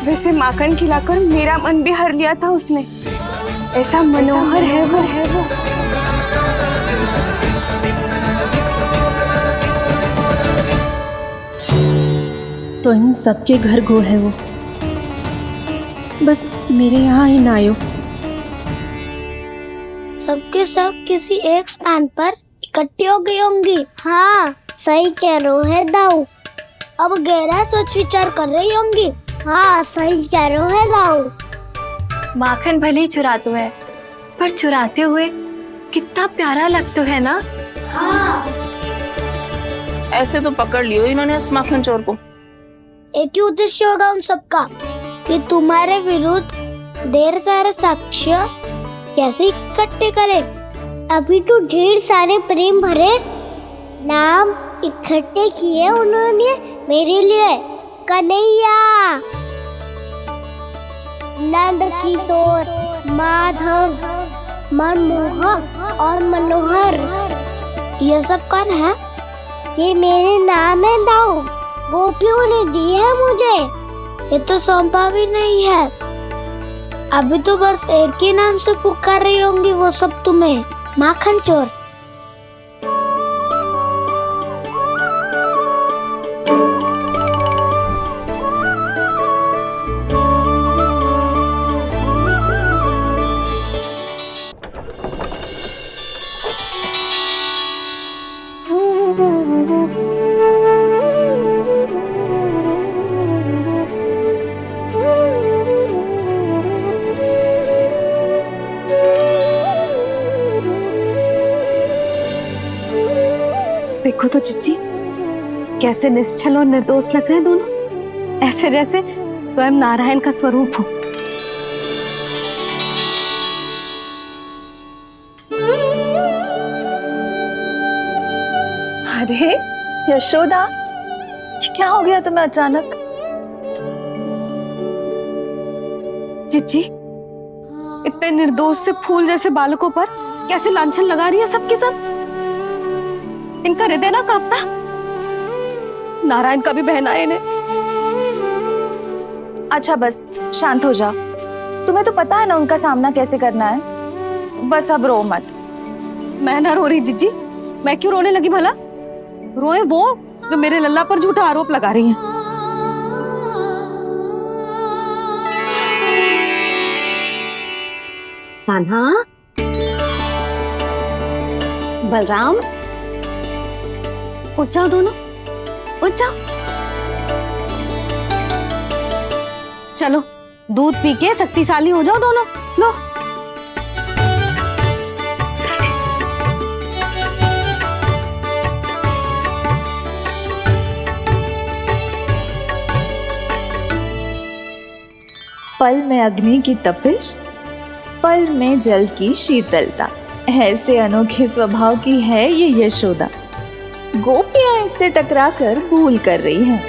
वैसे माखन खिलाकर मेरा मन भी हर लिया था उसने। ऐसा मनोहर है वो। तो इन सबके घर गो है वो, बस मेरे यहाँ ही ना आयो। सबके सब किसी एक स्थान पर इकट्ठी हो गई होंगी। हाँ सही कह रहे है दाऊ। अब गहरा सोच विचार कर रही होंगी। हाँ सही कह रहे है दाऊ। माखन भले ही चुराते है, पर चुराते हुए कितना प्यारा लगता है ना। हाँ ऐसे तो पकड़ लियो इन्होंने उस माखन चोर को। एक ही उद्देश्य होगा उन सबका कि तुम्हारे विरुद्ध ढेर सारे साक्ष्य कैसे इकट्ठे करे। अभी तो ढेर सारे प्रेम भरे नाम इकट्ठे किए उन्होंने मेरे लिए। कन्हैया, नंद किशोर, माधव, मनमोहक और मनोहर, ये सब कौन है? ये मेरे नाम है दाऊ। गोपियों ने दी है मुझे, ये तो सौंपा भी नहीं है। अभी तो बस एक ही नाम से पुकार रही होंगी वो सब तुम्हें, माखन चोर। देखो तो चिच्ची, कैसे निश्चल और निर्दोष लग रहे हैं दोनों, ऐसे जैसे स्वयं नारायण का स्वरूप हो। अरे यशोदा, ये क्या हो गया तुम्हें अचानक? चिच्ची, इतने निर्दोष से फूल जैसे बालकों पर कैसे लांछन लगा रही है सबके सब। इनका हृदय ना कांपता? नारायण का भी बहना है इन्हें। अच्छा बस शांत हो जाओ, तुम्हें तो पता है ना उनका सामना कैसे करना है। बस अब रो मत। मैं ना रो रही जिज्जी, मैं क्यों रोने लगी भला? रोए वो जो मेरे लल्ला पर झूठा आरोप लगा रही हैं। कान्हा, बलराम, उठ जाओ दोनों, उठ जाओ। चलो दूध पी के शक्तिशाली हो जाओ दोनों। लो पल में अग्नि की तपिश, पल में जल की शीतलता, ऐसे अनोखे स्वभाव की है ये यशोदा। गोपियां इससे टकराकर भूल कर रही हैं।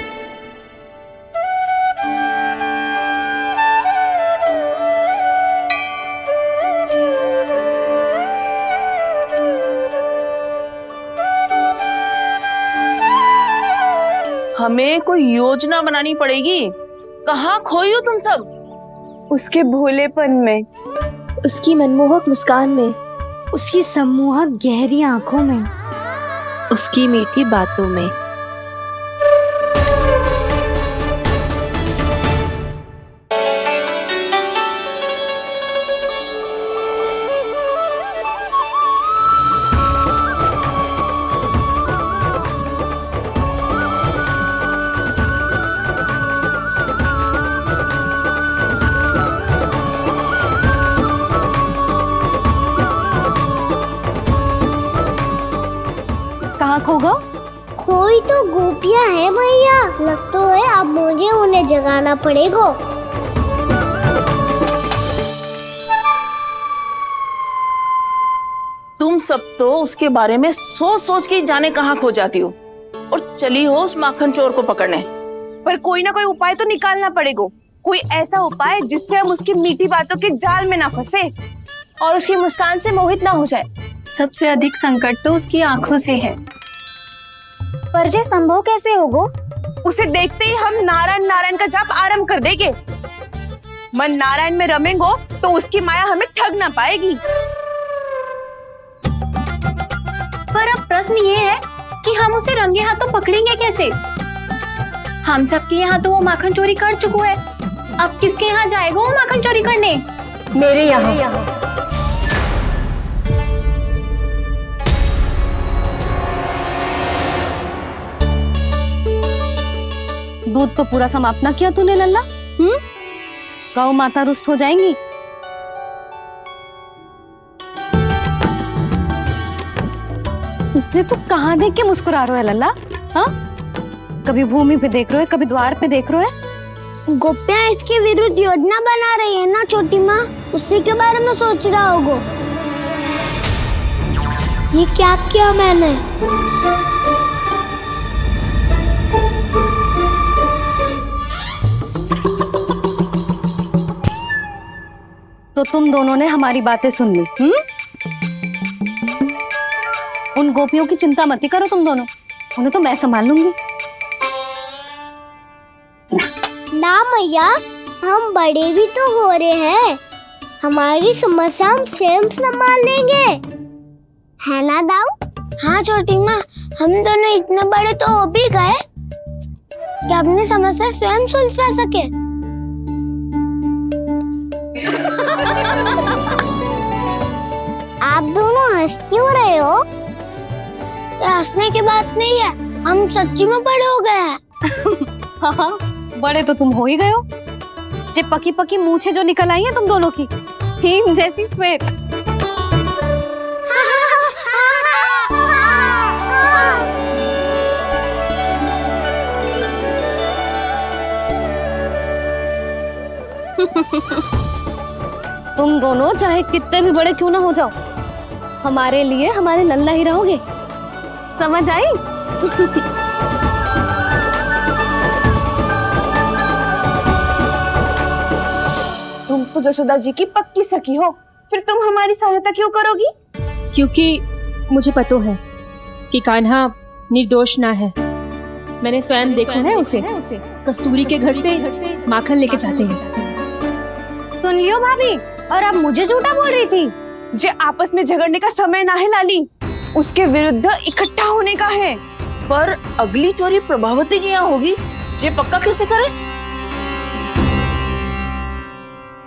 हमें कोई योजना बनानी पड़ेगी। कहाँ खोई हो तुम सब? उसके भोलेपन में, उसकी मनमोहक मुस्कान में, उसकी सम्मोहक गहरी आंखों में, उसकी मीठी बातों में। कहाँ खो गो? कोई तो गोपियां है भैया, लगता है अब मुझे उन्हें जगाना पड़ेगा। तुम सब तो उसके बारे में सोच सोच के जाने कहाँ खो जाती हो और चली हो उस माखन चोर को पकड़ने। पर कोई ना कोई उपाय तो निकालना पड़ेगा। कोई ऐसा उपाय जिससे हम उसकी मीठी बातों के जाल में ना फंसे और उसकी मुस्कान से मोहित ना हो जाए। सबसे अधिक संकट तो उसकी आंखों से है। पर ये संभव कैसे होगा? उसे देखते ही हम नारायण नारायण का जाप आरंभ कर देंगे मन नारायण में रमेंगो तो उसकी माया हमें ठग ना पाएगी। पर अब प्रश्न ये है कि हम उसे रंगे हाथों पकड़ेंगे कैसे? हम सबके यहाँ तो वो माखन चोरी कर चुका है, अब किसके यहाँ जाएगा वो माखन चोरी करने? मेरे यहाँ। दूध तो पूरा समाप्त ना किया तूने लल्ला। गौ माता रुष्ट हो जाएंगी। जे तू कहाँ देख के मुस्कुरा रहे हो लल्ला? हाँ, कभी भूमि पे देख रहे हो, कभी द्वार पे देख रहे हो। गोपियाँ इसके विरुद्ध योजना बना रही है ना छोटी माँ, उसी के बारे में सोच रहा होगा। ये क्या किया मैंने? तो तुम दोनों ने हमारी बातें सुन ली। उन गोपियों की चिंता मत करो तुम दोनों, उन्हें तो मैं संभाल लूंगी। ना मैया, हम बड़े भी तो हो रहे हैं, हमारी समस्या हम स्वयं संभाल लेंगे, है ना दाऊ? हाँ छोटी माँ, हम दोनों इतने बड़े तो हो भी गए कि अपनी समस्या स्वयं सुलझा सके। आप दोनों हंस क्यों रहे हो? ये हंसने की बात नहीं है, हम सच्ची में बड़े हो गए हैं। हाँ, बड़े तो तुम हो ही गए हो। जे पकी पकी मूछें जो निकल आई हैं तुम दोनों की, हिम जैसी श्वेत। तुम दोनों चाहे कितने भी बड़े क्यों ना हो जाओ, हमारे लिए हमारे लल्ला ही रहोगे, समझ आई? तुम तो जसोदा जी की पक्की सखी हो, फिर तुम हमारी सहायता क्यों करोगी? क्योंकि मुझे पता है कि कान्हा निर्दोष ना है। मैंने स्वयं देखा है उसे कस्तूरी के घर से माखन लेके जाते हैं। सुन लियो भाभी, और अब मुझे झूठा बोल रही थी। जे आपस में झगड़ने का समय ना है लाली, उसके विरुद्ध इकट्ठा होने का है। पर अगली चोरी प्रभावती जी यहाँ होगी, जे पक्का कैसे करे?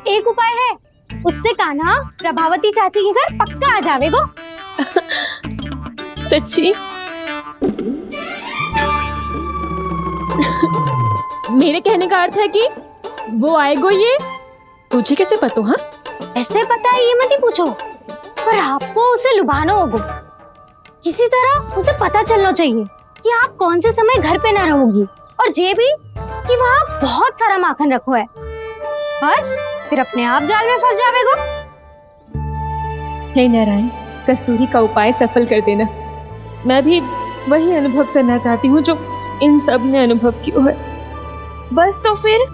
एक उपाय है, उससे कान्हा प्रभावती चाची के घर पक्का आ जावेगो। सच्ची? मेरे कहने का अर्थ है कि वो आएगो, ये तुझे कैसे पता? हाँ, ऐसे पता है ये मत ही पूछो, पर आपको उसे लुभाना होगा। किसी तरह उसे पता चलना चाहिए कि आप कौन से समय घर पे ना रहोगी, और ये भी कि वहाँ बहुत सारा माखन रखो है। बस फिर अपने आप जाल में फंस जावेगो। हे नारायण, कस्तूरी का उपाय सफल कर देना। मैं भी वही अनुभव करना चाहती हूँ जो इन सब ने अनुभव किया है। बस तो फिर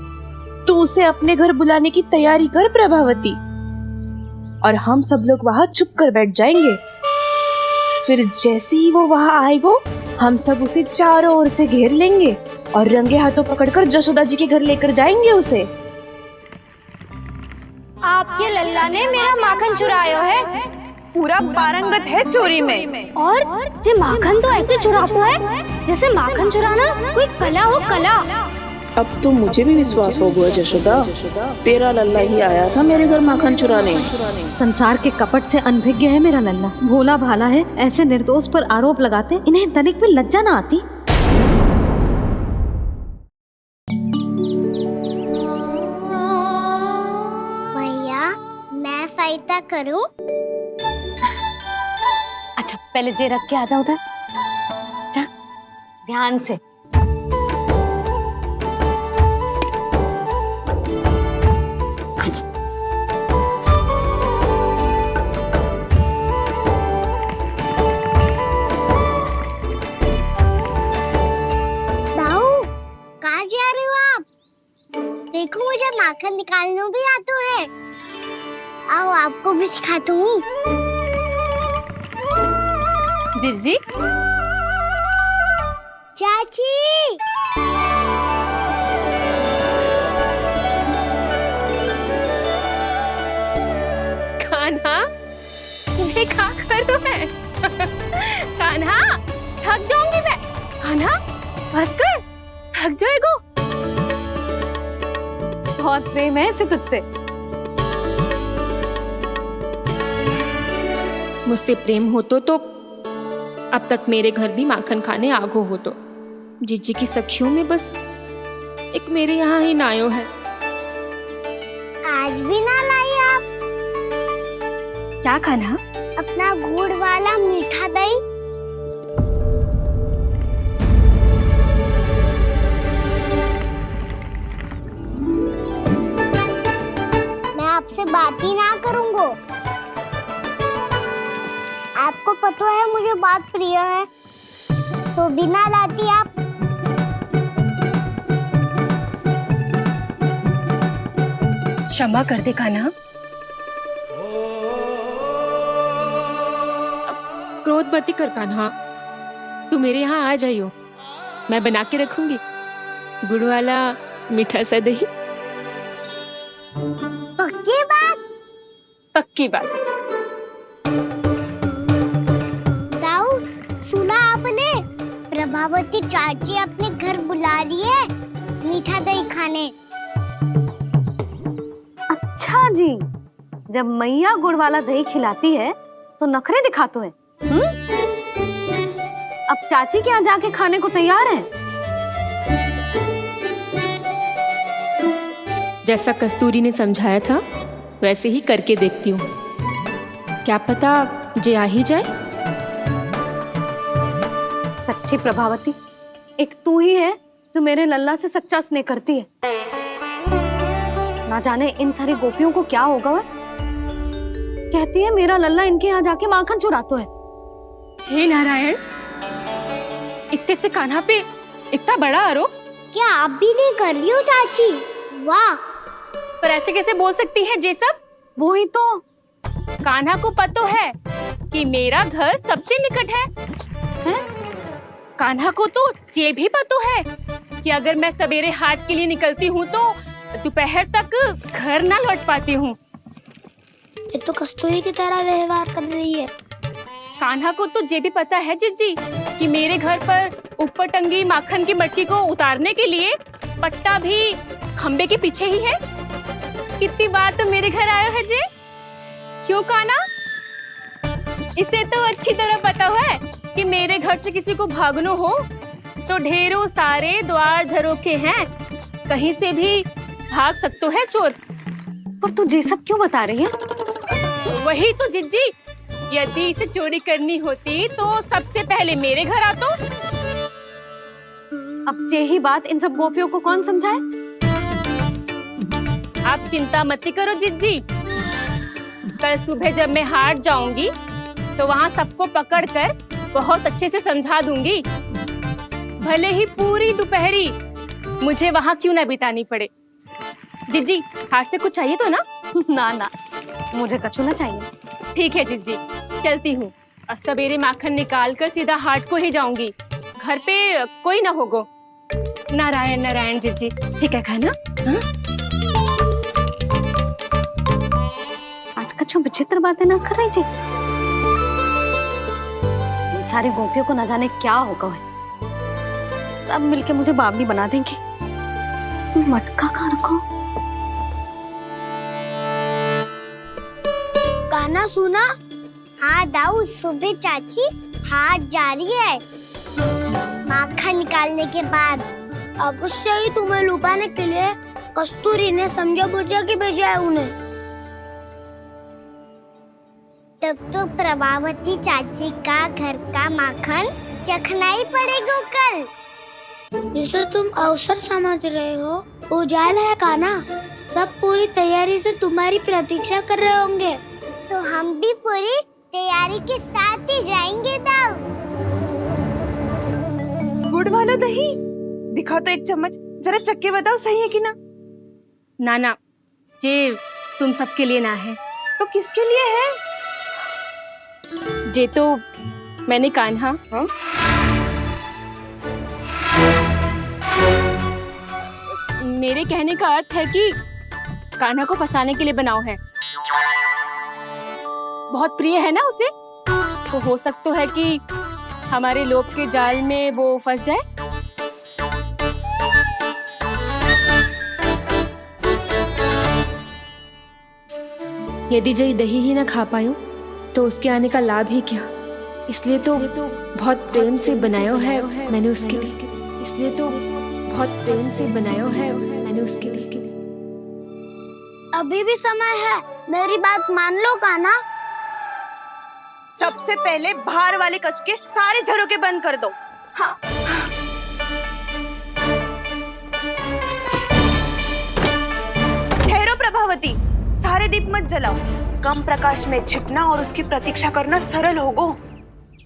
तू उसे अपने घर बुलाने की तैयारी कर प्रभावती, और हम सब लोग वहाँ चुप कर बैठ जाएंगे। फिर जैसे ही वो वहाँ आएगो, हम सब उसे चारों ओर से घेर लेंगे और रंगे हाथों पकड़कर जसोदा जी के घर लेकर जाएंगे उसे। आपके लल्ला ने मेरा माखन चुराया है, पूरा पारंगत है चोरी में। और जे माखन तो ऐसे चुराता है जैसे माखन चुराना कोई कला हो, कला। अब तो मुझे भी विश्वास हो गया जशोदा, तेरा लल्ला ही आया था मेरे घर माखन चुराने। संसार के कपट से अनभिज्ञ है मेरा लल्ला, भोला भाला है। ऐसे निर्दोष पर आरोप लगाते इन्हें तनिक भी लज्जा ना आती। भैया, मैं सहायता करूं? अच्छा, पहले जे रख के आ जाओ उधर, जा ध्यान से। देखो मुझे माखन निकालना भी आता है, आओ आपको भी सिखाता हूँ। जीजी, चाची, बहुत प्रेम है इसे तुझसे। मुझसे प्रेम हो तो अब तक मेरे घर भी माखन खाने आगो हो तो। जीजी की सखियों में बस एक मेरे यहाँ ही नायो है। आज भी ना लाई आप क्या खाना? अपना गुड़ वाला मीठा दही। मैं आपसे बात ही ना करूंगा। आपको पता है मुझे बात प्रिय है, तो बिना लाती आप। क्षमा कर दे कान्हा। क्रोध मत कर कान्हा, तू मेरे यहाँ आ जाइयो, मैं बना के रखूंगी गुड़ वाला मीठा सा दही। पक्की बात? पक्की बात। दाऊ, सुना आपने? प्रभावती चाची अपने घर बुला रही है मीठा दही खाने। अच्छा जी, जब मैया गुड़ वाला दही खिलाती है तो नखरे दिखाते हैं। अब चाची के यहाँ जाके खाने को तैयार हैं। जैसा कस्तूरी ने समझाया था वैसे ही करके देखती हूँ, क्या पता जे आ ही जाए। सच्ची प्रभावती, एक तू ही है जो मेरे लल्ला से सच्चा स्नेह करती है। ना जाने इन सारी गोपियों को क्या होगा। वह कहती है मेरा लल्ला इनके यहाँ जाके माखन चुराता है। हे नारायण, इतने से कान्हा पे इतना बड़ा आरोप। क्या आप भी नहीं कर रही हो चाची? वाह, पर ऐसे कैसे बोल सकती है जे सब? वो ही तो। कान्हा को पता है कि मेरा घर सबसे निकट है? कान्हा को तो ये भी पता है कि अगर मैं सवेरे हाट के लिए निकलती हूँ तो दोपहर तक घर ना लौट पाती हूँ। ये तो कस्तूरी की तरह व्यवहार कर रही है। कान्हा को तो ये भी पता है जीजी कि मेरे घर पर ऊपर टंगी माखन की मटकी को उतारने के लिए पट्टा भी खंबे के पीछे ही है। कितनी बार तो मेरे घर आयो है जी। क्यों कान्हा? इसे तो अच्छी तरह पता है कि मेरे घर से किसी को भागनो हो तो ढेरों सारे द्वार झरोखे हैं, कहीं से भी भाग सकते है चोर। पर तू ये सब क्यों बता रही है? वही तो जिज्जी, यदि इसे चोरी करनी होती तो सबसे पहले मेरे घर आतो। अब यही बात इन सब गोपियों को कौन समझाए? आप चिंता मत करो जिज्जी, कल सुबह जब मैं हाट जाऊंगी तो वहाँ सबको पकड़कर बहुत अच्छे से समझा दूंगी, भले ही पूरी दोपहरी मुझे वहाँ क्यों ना बितानी पड़े। जिज्जी, हाट से कुछ चाहिए तो ना? ना ना, मुझे कछु ना चाहिए। ठीक है जिज्जी, चलती हूँ। और सवेरे माखन निकाल कर सीधा हाट को ही जाऊंगी, घर पे कोई ना होगो। नारायण नारायण जिज्जी, ठीक है खाना? आज कछु विचित्र बातें ना कर रही जी। इन सारी गोपियों को न जाने क्या होगा है। सब मिलके मुझे बावली बना देंगे। मटका कहाँ रखो? गाना सुना? हाँ दाऊ, सुबह चाची हाट जा रही है माखन निकालने के बाद। अवश्य ही तुम्हें लुभाने के लिए कस्तूरी ने समझा बुझा के भेजा है उन्हें। तब तो प्रभावती चाची का घर का माखन चखना ही पड़ेगा कल। जिसे तुम अवसर समझ रहे हो वो जाल है कान्हा। सब पूरी तैयारी से तुम्हारी प्रतीक्षा कर रहे होंगे, तो हम भी पूरी तैयारी के साथ ही जाएंगे दाऊ। गुड़ वाला दही दिखाओ तो एक चम्मच, जरा चक्के बताओ सही है कि ना। ना, जे तुम सबके लिए ना है। तो किसके लिए है? जे तो मैंने कान्हा मेरे कहने का अर्थ है कि कान्हा को फंसाने के लिए बनाओ है। बहुत प्रिय है ना उसे, तो हो सकता है कि हमारे लोभ के जाल में वो फंस जाए। यदि जय दही ही ना खा पायूं तो उसके आने का लाभ ही क्या। इसलिए तो बहुत प्रेम से बनाया है मैंने उसके लिए। इसलिए तो बहुत प्रेम से बनाया है मैंने उसके लिए। अभी भी समय है, मेरी बात मान लो कान्हा। सबसे पहले बाहर वाले कच के सारे झरोके बंद कर दो। हाँ। ठहरो प्रभावती, सारे दीप मत जलाओ। कम प्रकाश में छिपना और उसकी प्रतीक्षा करना सरल होगो।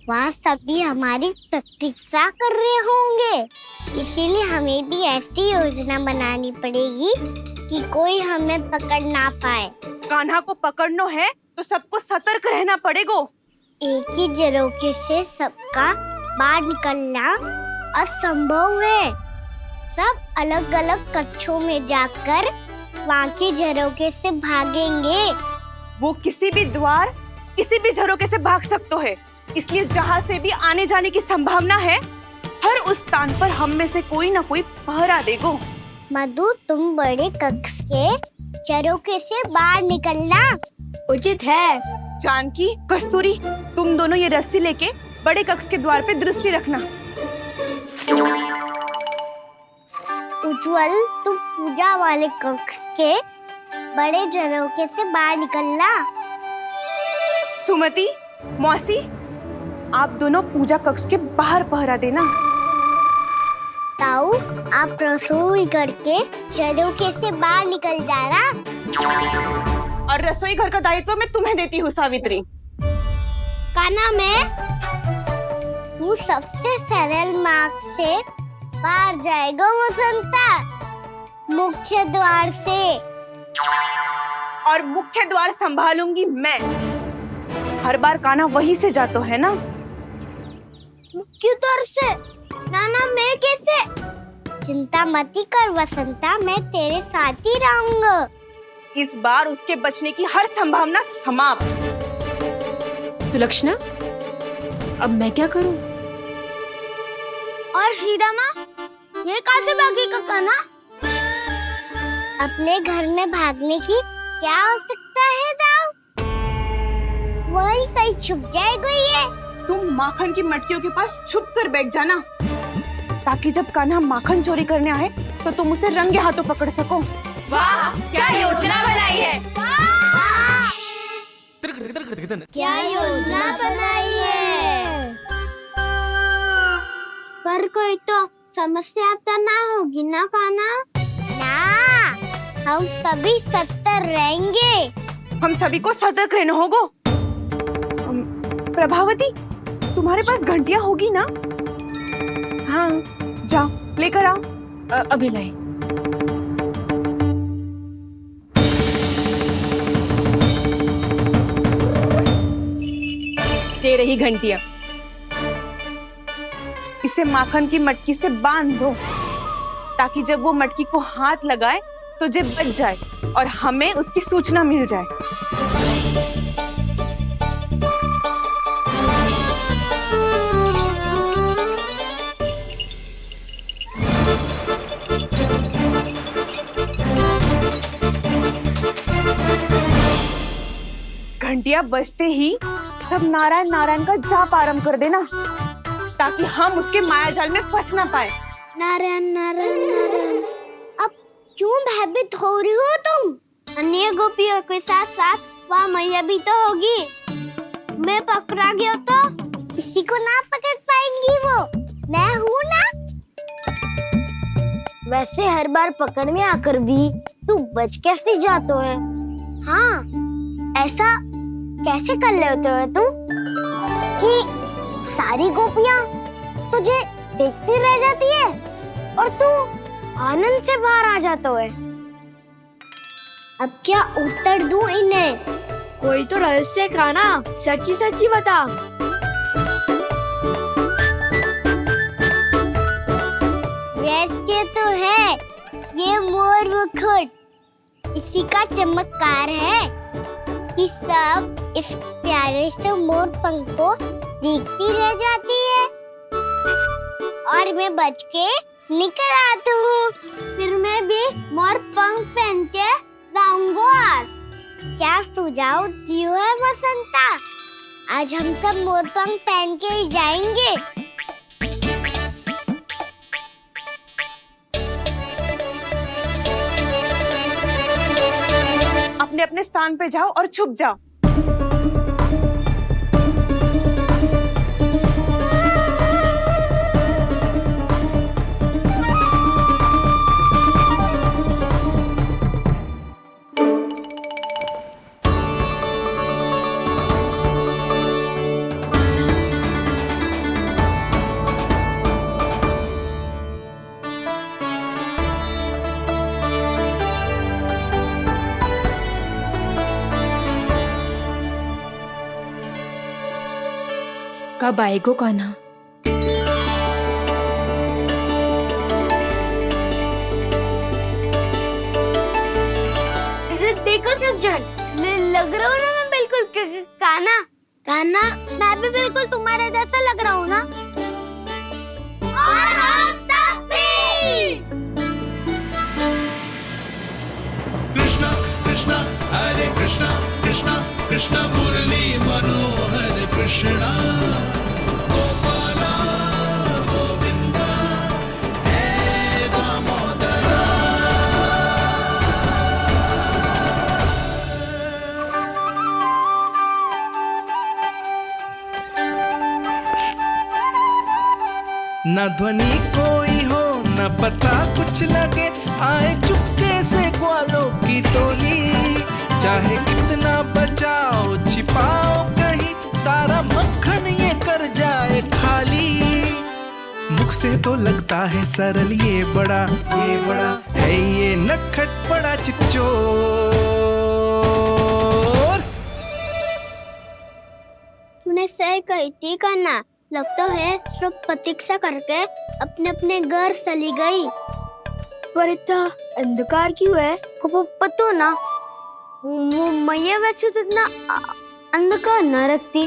वहाँ सभी हमारी प्रतीक्षा कर रहे होंगे, इसीलिए हमें भी ऐसी योजना बनानी पड़ेगी कि कोई हमें पकड़ ना पाए। कान्हा को पकड़ना है तो सबको सतर्क रहना पड़ेगा। एक ही झरोखे से सबका बाहर निकलना असंभव है। सब अलग अलग कक्षों में जाकर वहाँ के झरोखे से भागेंगे। वो किसी भी द्वार, किसी भी झरोखे से भाग सकते है, इसलिए जहाँ से भी आने जाने की संभावना है, हर उस स्थान पर हम में से कोई ना कोई पहरा देगो। मधु, तुम बड़े कक्ष के झरोखे से बाहर निकलना उचित है। जानकी, कस्तूरी, तुम दोनों ये रस्सी लेके बड़े कक्ष के द्वार पे दृष्टि रखना। उज्जवल, तुम पूजा वाले कक्ष के बड़े झरोखे से बाहर निकलना। सुमति, मौसी, आप दोनों पूजा कक्ष के बाहर पहरा देना। ताऊ, आप रसोई करके झरोखे से बाहर निकल जाना। और रसोई घर का दायित्व मैं तुम्हें देती हूँ सावित्री। कान्हा, तू सबसे सरल मार्ग से बाहर जाएगा वसंता, मुख्य द्वार से। और मुख्य द्वार संभालूंगी मैं। हर बार कान्हा वहीं से जातो है ना। मुख्य द्वार से? नाना, मैं कैसे? चिंता मत कर वसंता, मैं तेरे साथ ही रहूंगा। इस बार उसके बचने की हर संभावना समाप्त। सुलक्षणा, अब मैं क्या करूं? और सीधा माँ, ये कहाँ से भागेगा कान्हा? अपने घर में भागने की क्या आवश्यकता है दाऊ? वही कहीं छुप जाएगा ये। तुम माखन की मटकियों के पास छुप कर बैठ जाना, ताकि जब कान्हा माखन चोरी करने आए तो तुम उसे रंगे हाथों पकड़ सको। वाह, क्या योजना बनाई है। क्या योजना बनाई है? पर कोई तो समस्या तो ना होगी ना कान्हा? ना, हम सभी सतर्क रहेंगे। हम सभी को सतर्क रहना होगा। प्रभावती, तुम्हारे पास घंटियां होगी ना? हाँ, जाओ लेकर आओ। अभी लाई। ये रही घंटियां। इसे माखन की मटकी से बांध दो, ताकि जब वो मटकी को हाथ लगाए तो जे बच जाए और हमें उसकी सूचना मिल जाए। घंटियां बजते ही सब नारायण नारायण का जाप आरंभ कर देना, ताकि हम उसके मायाजाल में फंस ना पाए। नारायण नारायण नारायण। अब क्यों भयभीत हो रही हो तुम? अन्य गोपियों के साथ साथ वहाँ मैया भी तो होगी। मैं पकड़ा गया तो किसी को ना पकड़ पाएंगी वो, मैं हूँ ना। वैसे हर बार पकड़ने आकर भी तू बच कैसे जातो है? हाँ, ऐसा कैसे कर लेते हो तुम कि सारी गोपियाँ तुझे देखती रह जाती है और तू आनंद से बाहर आ जाता है? अब क्या उत्तर दूं इन्हें? कोई तो रहस्य कान्हा, सच्ची सच्ची बता। रहस्य तो है, ये मोर मुकुट इसी का चमत्कार है कि सब इस प्यारे से मोर पंख को देखती रह जाती है और मैं बच के निकल आता हूँ। फिर मैं भी मोर पंख पहन के जाऊंगा। क्या तू जाओ क्यों है बसंता? आज हम सब मोरपंख पहन के ही जाएंगे। अपने अपने स्थान पे जाओ और छुप जाओ। कब आएगो कान्हा? देखो सब जन, लग रहा हूँ ना मैं बिल्कुल कान्हा। कान्हा, मैं भी बिल्कुल तुम्हारे जैसा लग रहा हूँ ना? और हम सब भी। कृष्णा कृष्णा हरे कृष्णा कृष्णा कृष्णा मुरली मनोहर कृष्णा गोपाला गोविंदा हे दामोदरा। न ध्वनि कोई हो न पता कुछ लगे, आए चुपके से ग्वालों की टोली। चाहे कितना बचाओ छिपाओ कहीं, सारा मक्खन ये कर जाए खाली। मुख से तो लगता है सरल ये बड़ा है ये नटखट बड़ा चिकचोर। तूने सही कही थी कान्हा, लगता है सब प्रतीक्षा करके अपने अपने घर चली गई। पर इतना अंधकार क्यों है? पतो ना, मैया वैसे तो इतना अंधकार न रखती।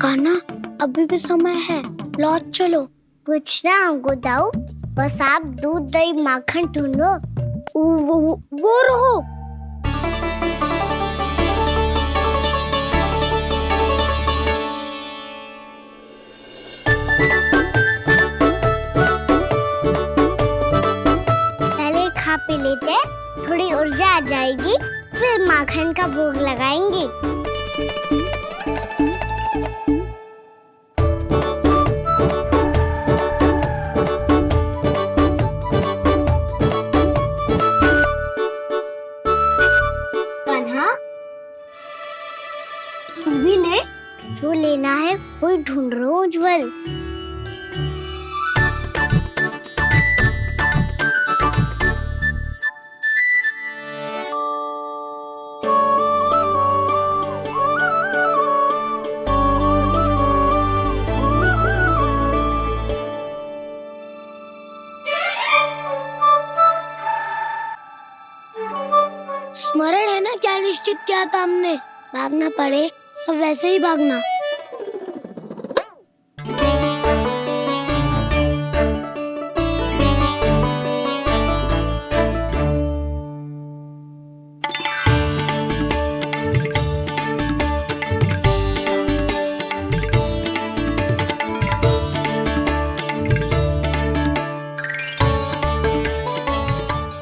कान्हा, अभी भी समय है, लौट चलो। कुछ ना हमको दाऊ, बस आप दूध दही माखन ढूंढो, वो रहो। खा पी लेते, थोड़ी ऊर्जा आ जाएगी, फिर माखन का भोग लगाएंगे। कान्हा, तू भी ले, जो लेना है वो ढूंढ रहा हूँ उज्जवल। स्मरण है ना क्या निश्चित किया था हमने? भागना पड़े सब वैसे ही भागना।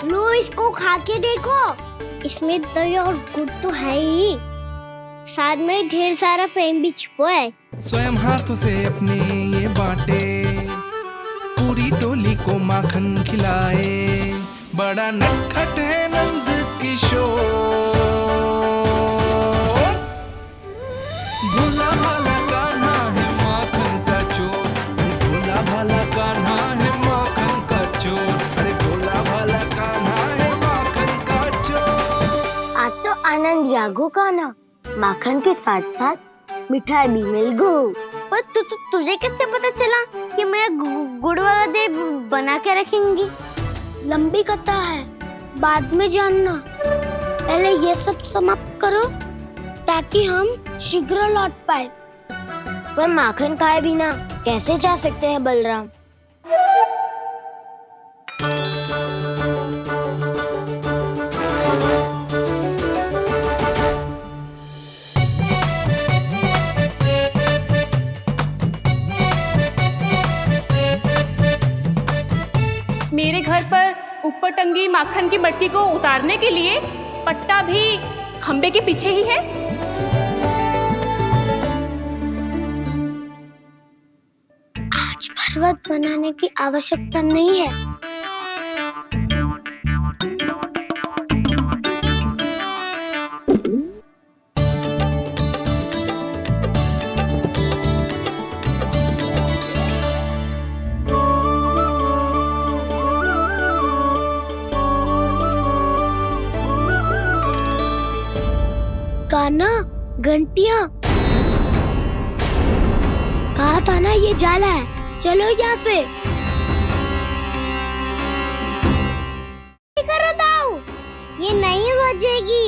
लो इसको खा के देखो, इसमें दही और गुड़ तो है ही, साथ में ढेर सारा प्रेम भी छुपा है। स्वयं हाथों से अपने ये बांटे, पूरी टोली को माखन खिलाए। बड़ा नटखट है नंद किशोर, भोला भाला कान्हा है माखन का चोर। भोला भाला कान्हा है माखन का चोर, अरे भोला भाला कान्हा है माखन का चोर। आज तो आनंद यागो कान्हा, माखन के साथ साथ मिठाई भी मिल गई। पर तुझे कैसे पता चला कि मैं गुड़ वाला दे बना के रखेंगी? लंबी कथा है, बाद में जानना। पहले ये सब समाप्त करो ताकि हम शीघ्र लौट पाए। पर माखन खाए बिना कैसे जा सकते हैं बलराम? माखन की मटकी को उतारने के लिए पट्टा भी खंबे के पीछे ही है। आज पर्वत बनाने की आवश्यकता नहीं है। कान्हा, घंटियां, कहा था ना ये जाला है, चलो यहाँ से। करो दाऊ, ये नहीं बजेगी।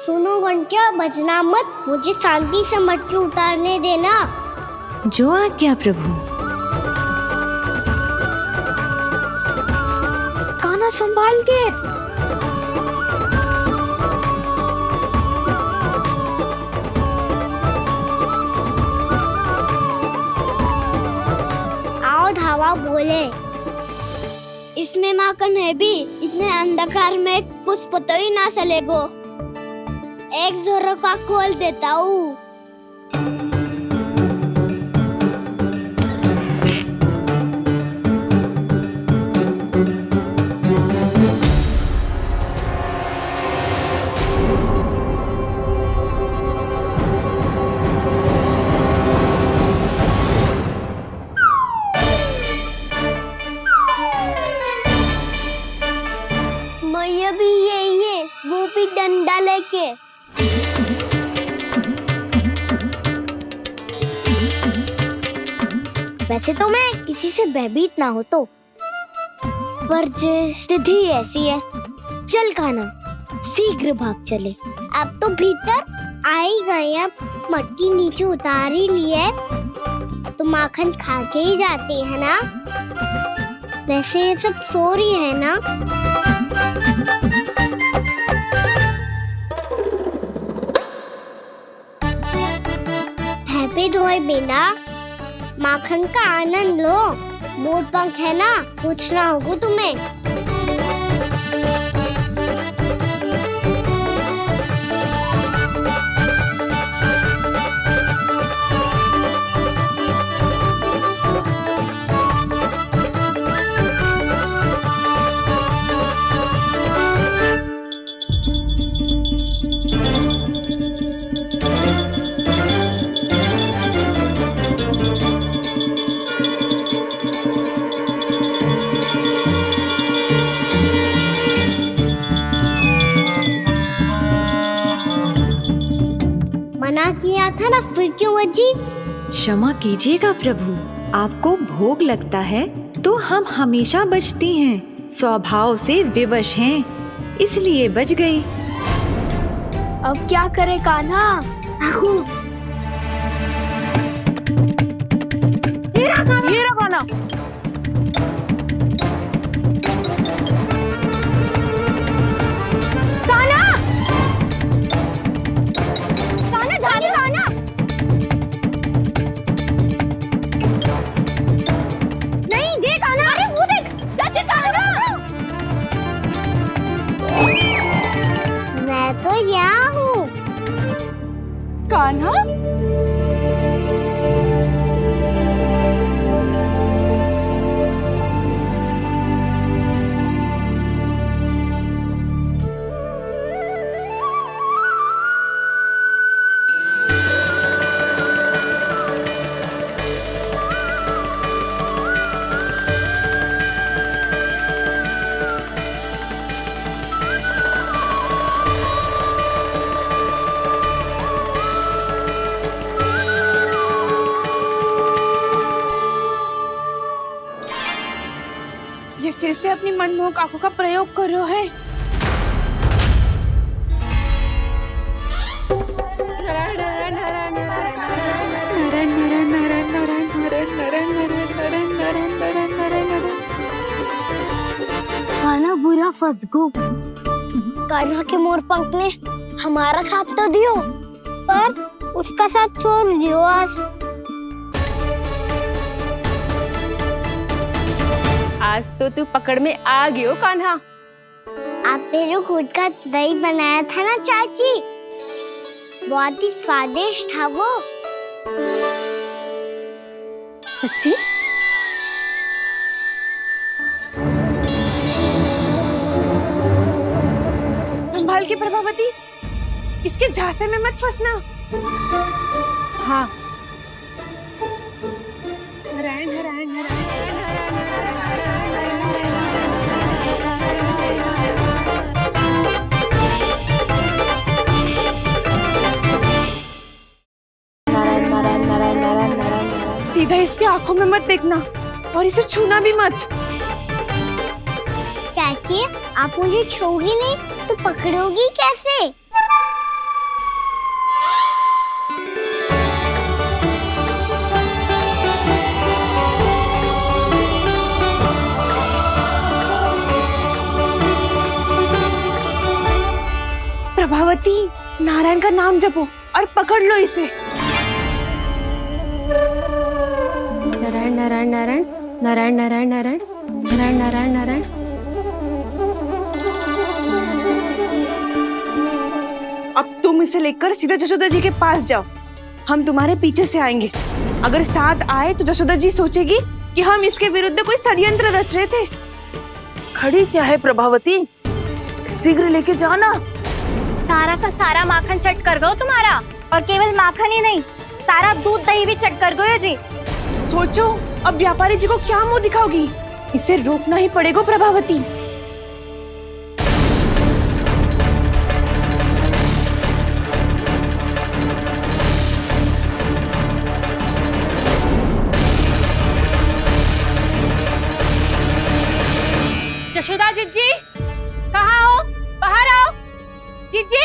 सुनो घंटियां, बजना मत, मुझे शांति से मटकी उतारने देना। जो आज्ञा प्रभु। कान्हा संभाल के। धावा बोले, इसमें माखन है भी, इतने अंधकार में कुछ पता ही ना चलेगो। एक जोरों का खोल देता हूँ। डंडा लेके। वैसे तो मैं किसी से भयभीत ना हो तो, पर स्थिति ऐसी है। चल कान्हा, शीघ्र भाग चले। अब तो भीतर आ ही गए हैं, मटकी नीचे उतार ही लिए तो माखन खा के ही जाते हैं ना। वैसे ये सब सो रही है ना। हैप्पी धोए बिना माखन का आनंद लो। मोट पंख है ना, पूछना होगा तुम्हें। मना किया था ना, फिर क्यों बजी? क्षमा कीजिएगा प्रभु, आपको भोग लगता है तो हम हमेशा बजती हैं। स्वभाव से विवश हैं, इसलिए बज गई। अब क्या करे कान्हा? ये रहा कान्हा। मैं तो यहाँ हूँ। कान्हा, ये फिर से अपनी मनमोहक आंखों का प्रयोग कर रहे है। कान्हा बुरा फंस गो। कान्हा के मोर पंख ने हमारा साथ तो दियो, पर उसका साथ छोड़ दियो। आज आज तो तू पकड़ में आ गई हो कान्हा। आपने जो खुद का दही बनाया था ना चाची, बहुत ही स्वादिष्ट था वो। सच्ची? संभाल के प्रभावती, इसके झांसे में मत फंसना। हाँ। नारायण नारायण नारायण। सीधा इसके आंखों में मत देखना और इसे छूना भी मत। चाची, आप मुझे छोड़ोगी नहीं तो पकड़ोगी कैसे? प्रभावती, नारायण का नाम जपो और पकड़ लो इसे। नारायण नारायण नारायण नारायण नारायण नारायण नारायण नारायण नारायण। अब तुम इसे लेकर सीधा जशोदा जी के पास जाओ, हम तुम्हारे पीछे से आएंगे। अगर साथ आए तो जशोदा जी सोचेगी कि हम इसके विरुद्ध कोई षड्यंत्र रच रहे थे। खड़ी क्या है प्रभावती, शीघ्र लेके जाओ ना। सारा का सारा माखन चट कर गयो तुम्हारा, और केवल माखन ही नहीं, सारा दूध दही भी चट कर गयो जी। सोचो अब व्यापारी जी को क्या मुंह दिखाओगी, इसे रोकना ही पड़ेगा प्रभावती। यशोदा जीजी, कहाँ हो? बाहर आओ जीजी।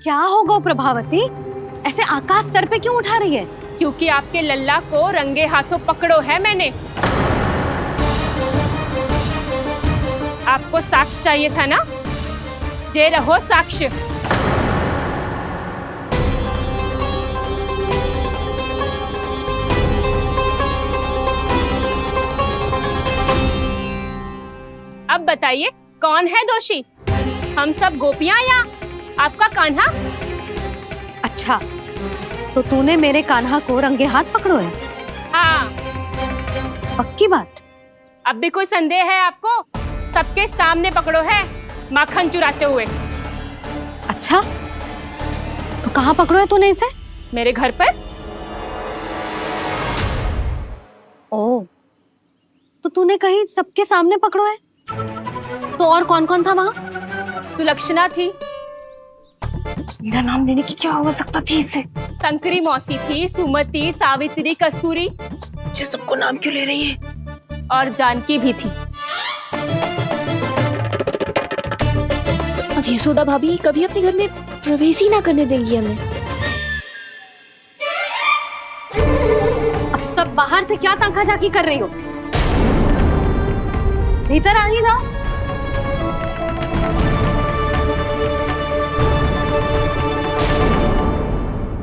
क्या होगा प्रभावती, ऐसे आकाश सर पे क्यों उठा रही है? क्योंकि आपके लल्ला को रंगे हाथों पकड़ो है मैंने। आपको साक्ष्य चाहिए था ना, जे रहो साक्ष्य। अब बताइए कौन है दोषी, हम सब गोपियां या आपका कान्हा? अच्छा, तो तूने मेरे कान्हा को रंगे हाथ पकड़ो है? हाँ। पक्की बात? अब भी कोई संदेह है आपको? सबके सामने पकड़ो है माखन चुराते हुए। अच्छा, तो कहाँ पकड़ो है तूने इसे? मेरे घर पर। ओ, तो तूने कहीं सबके सामने पकड़ो है? तो और कौन कौन था वहाँ? सुलक्षणा थी। मेरा नाम लेने की क्या आवश्यकता थी इसे? संकरी मौसी थी, सुमति, सावित्री, कस्तूरी। ये सबको नाम क्यों ले रही है? और जानकी भी थी। अब यशोदा भाभी कभी अपने घर में प्रवेश ही ना करने देंगी हमें। अब सब बाहर से क्या ताका झाकी कर रही हो? भीतर आ ही जाओ।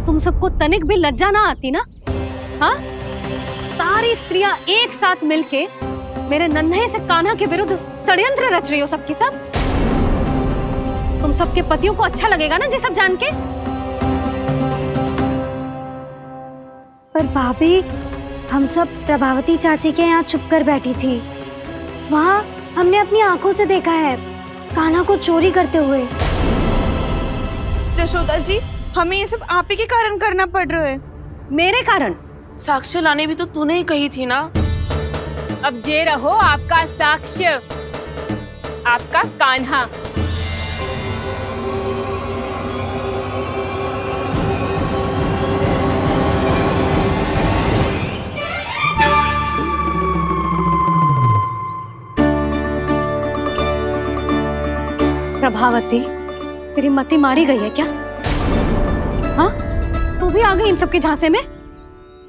तुम सबको तनिक भी लज्जा ना आती ना? हाँ, सारी स्त्रियां एक साथ मिलके मेरे नन्हे से कान्हा के विरुद्ध षड्यंत्र रच रही हो सबकी सब। तुम सबके पतियों को अच्छा लगेगा ना ये सब जान के? पर भाभी, हम सब प्रभावती चाची के यहाँ छुप कर बैठी थी। वहाँ हमने अपनी आंखों से देखा है कान्हा को चोरी करते हुए। जशोदा जी, हमें ये सब आप ही के कारण करना पड़ रहा है। मेरे कारण? साक्ष्य लाने भी तो तूने ही कही थी ना। अब जे रहो आपका साक्ष्य, आपका कान्हा। प्रभावती, तेरी मति मारी गई है क्या? हाँ, तू भी आ गई इन सबके झांसे में?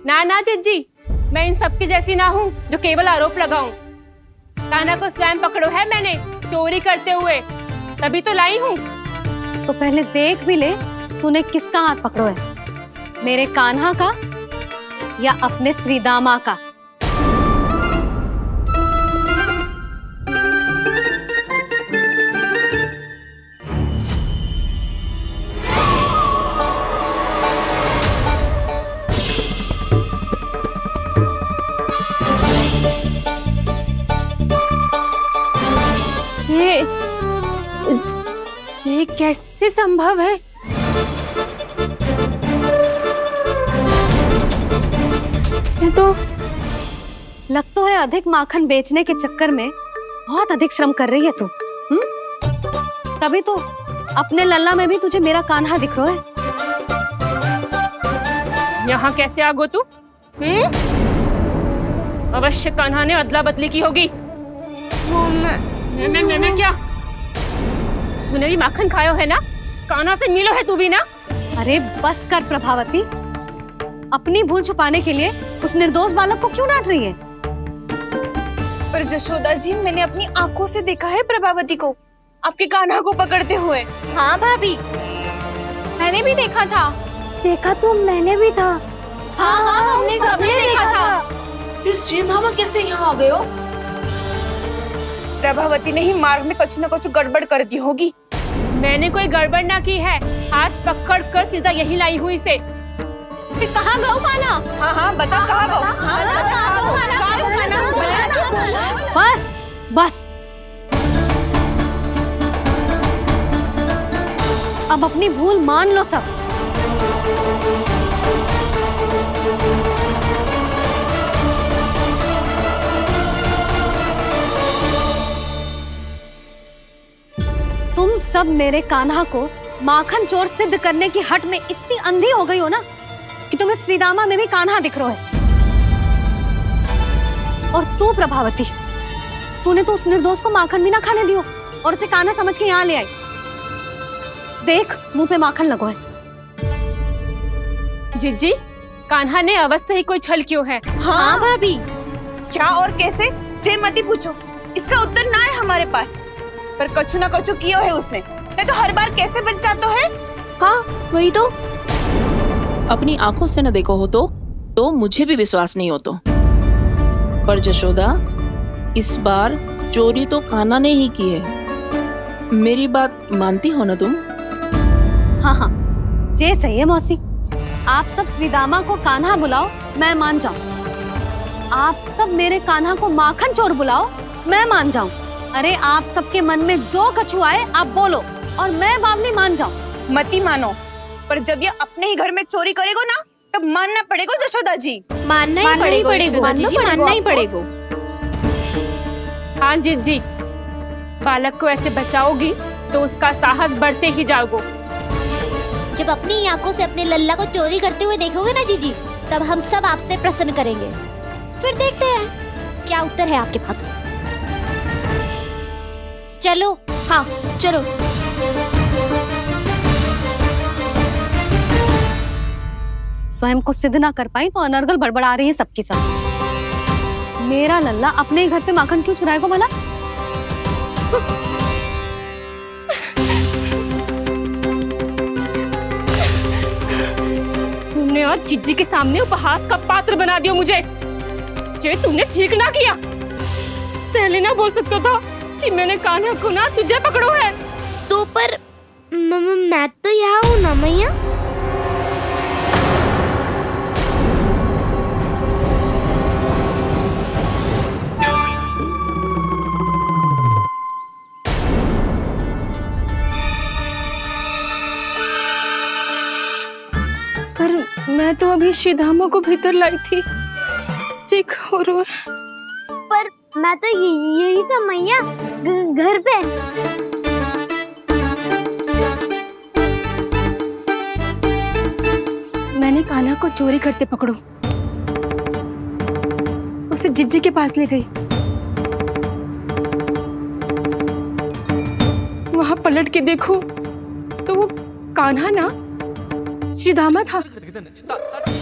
ना ना जिज्जी, मैं इन सबकी जैसी ना हूँ जो केवल आरोप लगाऊं। कान्हा को स्वयं पकड़ो है मैंने। चोरी करते हुए, तभी तो लाई हूँ। तो पहले देख भी ले तूने किसका हाथ पकड़ो है, मेरे कान्हा का या अपने श्रीदामा का। ये कैसे संभव है? ये तो लग तो है अधिक माखन बेचने के चक्कर में बहुत अधिक श्रम कर रही है तू। तभी तो अपने लल्ला में भी तुझे मेरा कान्हा दिख रहा है। यहाँ कैसे आ गो तू? अवश्य कान्हा ने अदला बदली की होगी। मैं क्या? तूने भी माखन खायो है ना? कान्हा से मिलो है तू भी ना? अरे बस कर प्रभावती, अपनी भूल छुपाने के लिए उस निर्दोष बालक को क्यों डांट रही है? पर जशोदा जी, मैंने अपनी आंखों से देखा है प्रभावती को आपके कान्हा को पकड़ते हुए। हाँ भाभी, मैंने भी देखा था। देखा तो मैंने भी था। हाँ हमने सबने देखा था। फिर श्रीधामा कैसे यहाँ आ गए हो? प्रभावती ने ही मार्ग में कुछ न कुछ गड़बड़ कर दी होगी। मैंने कोई गड़बड़ ना की है, हाथ पकड़ कर सीधा यही लाई हुई से। फिर कहाँ गौ कान्हा? हाँ बता कहाँ गौ? बस बस, अब अपनी भूल मान लो सब। तुम सब मेरे कान्हा को माखन चोर सिद्ध करने की हट में इतनी अंधी हो गई हो ना कि तुम्हें श्रीदामा में भी कान्हा दिख रहा है। और तू प्रभावती, तूने तो उस निर्दोष को माखन भी ना खाने दियो और उसे कान्हा समझ के यहाँ ले आई। देख, मुंह पे माखन लगो है। जिज्जी, कान्हा ने अवश्य ही कोई छल क्यों है। हाँ भाभी, क्या और कैसे जे मती पूछो, इसका उत्तर ना है हमारे पास। पर कछु ना कछु किया है उसने, नहीं तो हर बार कैसे बच जाता है। हाँ वही तो, अपनी आंखों से न देखो हो तो मुझे भी विश्वास नहीं हो तो। पर जशोदा, इस बार चोरी तो कान्हा ने ही की है। मेरी बात मानती हो ना तुम? हाँ, जे सही है मौसी। आप सब श्रीदामा को कान्हा बुलाओ, मैं मान जाऊं। आप सब मेरे कान्हा को माखन चोर बुलाओ, मैं मान जाऊं। अरे आप सबके मन में जो कछु आए आप बोलो और मैं बावली मान जाऊं। मती मानो, पर जब ये अपने ही घर में चोरी करेगो ना तब मानना पड़ेगा जशोदा जी। मानना ही पड़ेगा। हाँ जिज्जी, बालक को ऐसे बचाओगी तो उसका साहस बढ़ते ही जाओगे। जब अपनी आंखों से अपने लल्ला को चोरी करते हुए देखोगे ना जीजी, तब हम सब आपसे प्रसन्न करेंगे। फिर देखते हैं क्या उत्तर है आपके पास। चलो, हाँ चलो। स्वयं को सिद्ध ना कर पाई तो अनर्गल बड़बड़ा रही है सबकी सब। मेरा लल्ला अपने घर पे माखन क्यों चुराएगा भला? तुमने आज जिज्जी के सामने उपहास का पात्र बना दिया मुझे। ये तुमने ठीक ना किया। पहले ना बोल सकता था कि मैंने कान्हा को ना तुझे पकड़ो है। तो पर मैं तो यहाँ हूँ ना मैया। पर मैं तो अभी श्रीधामा को भीतर लाई थी। चेक हो रहा है। पर मैं तो यही था मैया, घर पे। मैंने कान्हा को चोरी करते पकड़ो, उसे जिज्जी के पास ले गई। वहां पलट के देखो तो वो कान्हा ना श्रीधामा था।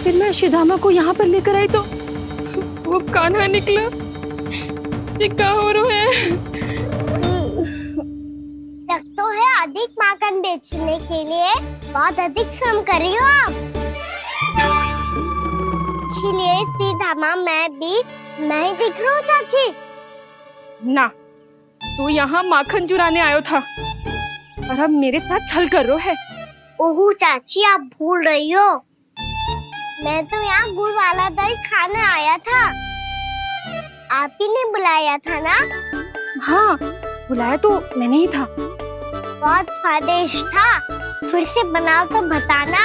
फिर मैं श्रीधामा को यहाँ पर लेकर आई तो वो कान्हा निकला। ये क्या हो रहा है? अधिक माखन बेचने के लिए बहुत अधिक श्रम कर रही हो आप। इसीलिए सीधा माँ मैं ही दिख रहा हूँ चाची। ना, तू यहाँ माखन चुराने आयो था और अब मेरे साथ छल कर रो है। ओह चाची, आप भूल रही हो, मैं तो यहाँ गुड़ वाला दही खाने आया था। आप ही ने बुलाया था ना? हाँ, बुलाया तो मैंने ही था। बहुत स्वादिष्ट था, फिर से बनाओ तो बताना,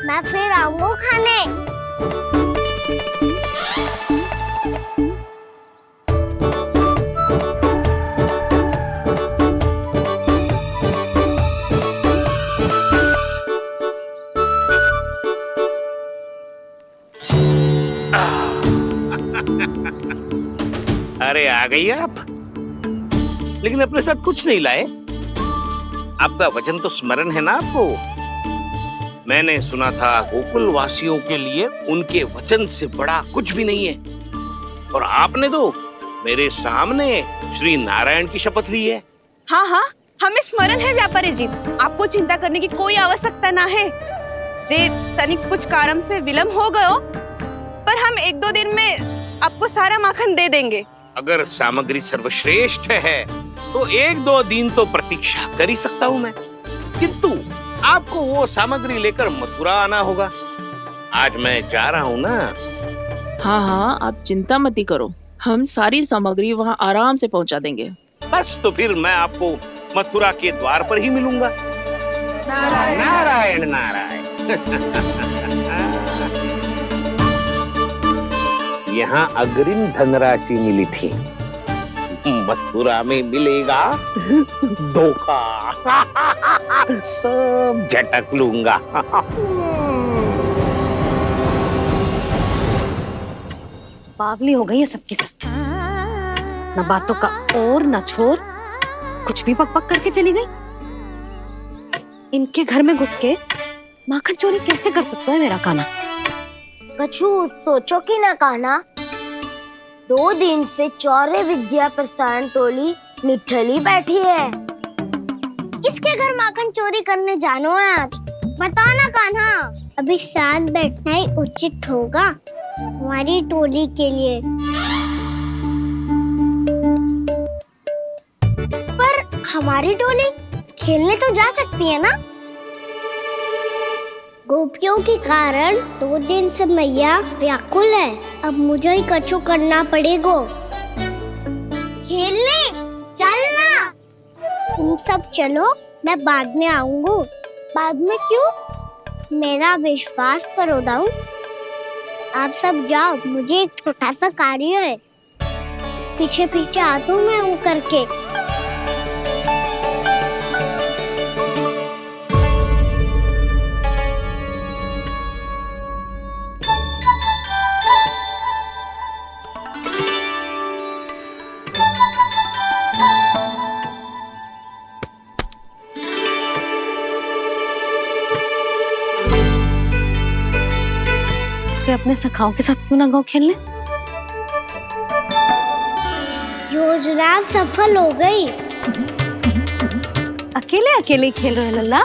मैं फिर आऊंगा खाने। अरे आ गई आप, लेकिन अपने साथ कुछ नहीं लाए। आपका वचन तो स्मरण है ना आपको? मैंने सुना था गोकुल वासियों के लिए उनके वचन से बड़ा कुछ भी नहीं है, और आपने तो मेरे सामने श्री नारायण की शपथ ली है। हाँ हाँ, हमें स्मरण है व्यापारी जी, आपको चिंता करने की कोई आवश्यकता ना है। जे तनिक कुछ कारण से विलंब हो गयो, पर हम 1-2 दिन में आपको सारा माखन दे देंगे। अगर सामग्री सर्वश्रेष्ठ है तो 1-2 दिन तो प्रतीक्षा कर ही सकता हूँ मैं, किंतु आपको वो सामग्री लेकर मथुरा आना होगा। आज मैं जा रहा हूँ ना। हाँ हाँ, आप चिंता मत ही करो, हम सारी सामग्री वहाँ आराम से पहुँचा देंगे। बस तो फिर मैं आपको मथुरा के द्वार पर ही मिलूंगा। नारायण नारायण। यहाँ अग्रिम धनराशि मिली थी, मथुरा में मिलेगा धोखा। सब झटक लूंगा। पागली हो गई है सबकी सब, न बातों का और न छोर, कुछ भी पक पक करके चली गई। इनके घर में घुस के माखन चोरी कैसे कर सकता है मेरा काना? कछु सोचो कि ना कान्हा, 2 दिन से चौरे विद्या प्रसारण टोली निठली बैठी है। किसके घर माखन चोरी करने जानो है आज? बता ना कान्हा। अभी साथ बैठना ही उचित होगा हमारी टोली के लिए। पर हमारी टोली खेलने तो जा सकती है ना? गोपियों के कारण 2 दिन से मैया व्याकुल है, अब मुझे ही कछु करना पड़ेगा। खेलने चलना, तुम सब चलो, मैं बाद में आऊंगा। बाद में क्यों? मेरा विश्वास करो दाऊ, आप सब जाओ, मुझे एक छोटा सा कार्य है, पीछे पीछे आता हूँ मैं हूँ करके। अपने सखाओं के साथ क्यों ना गो खेलने? योजना सफल हो गई। अकेले अकेले ही खेल रहे लल्ला?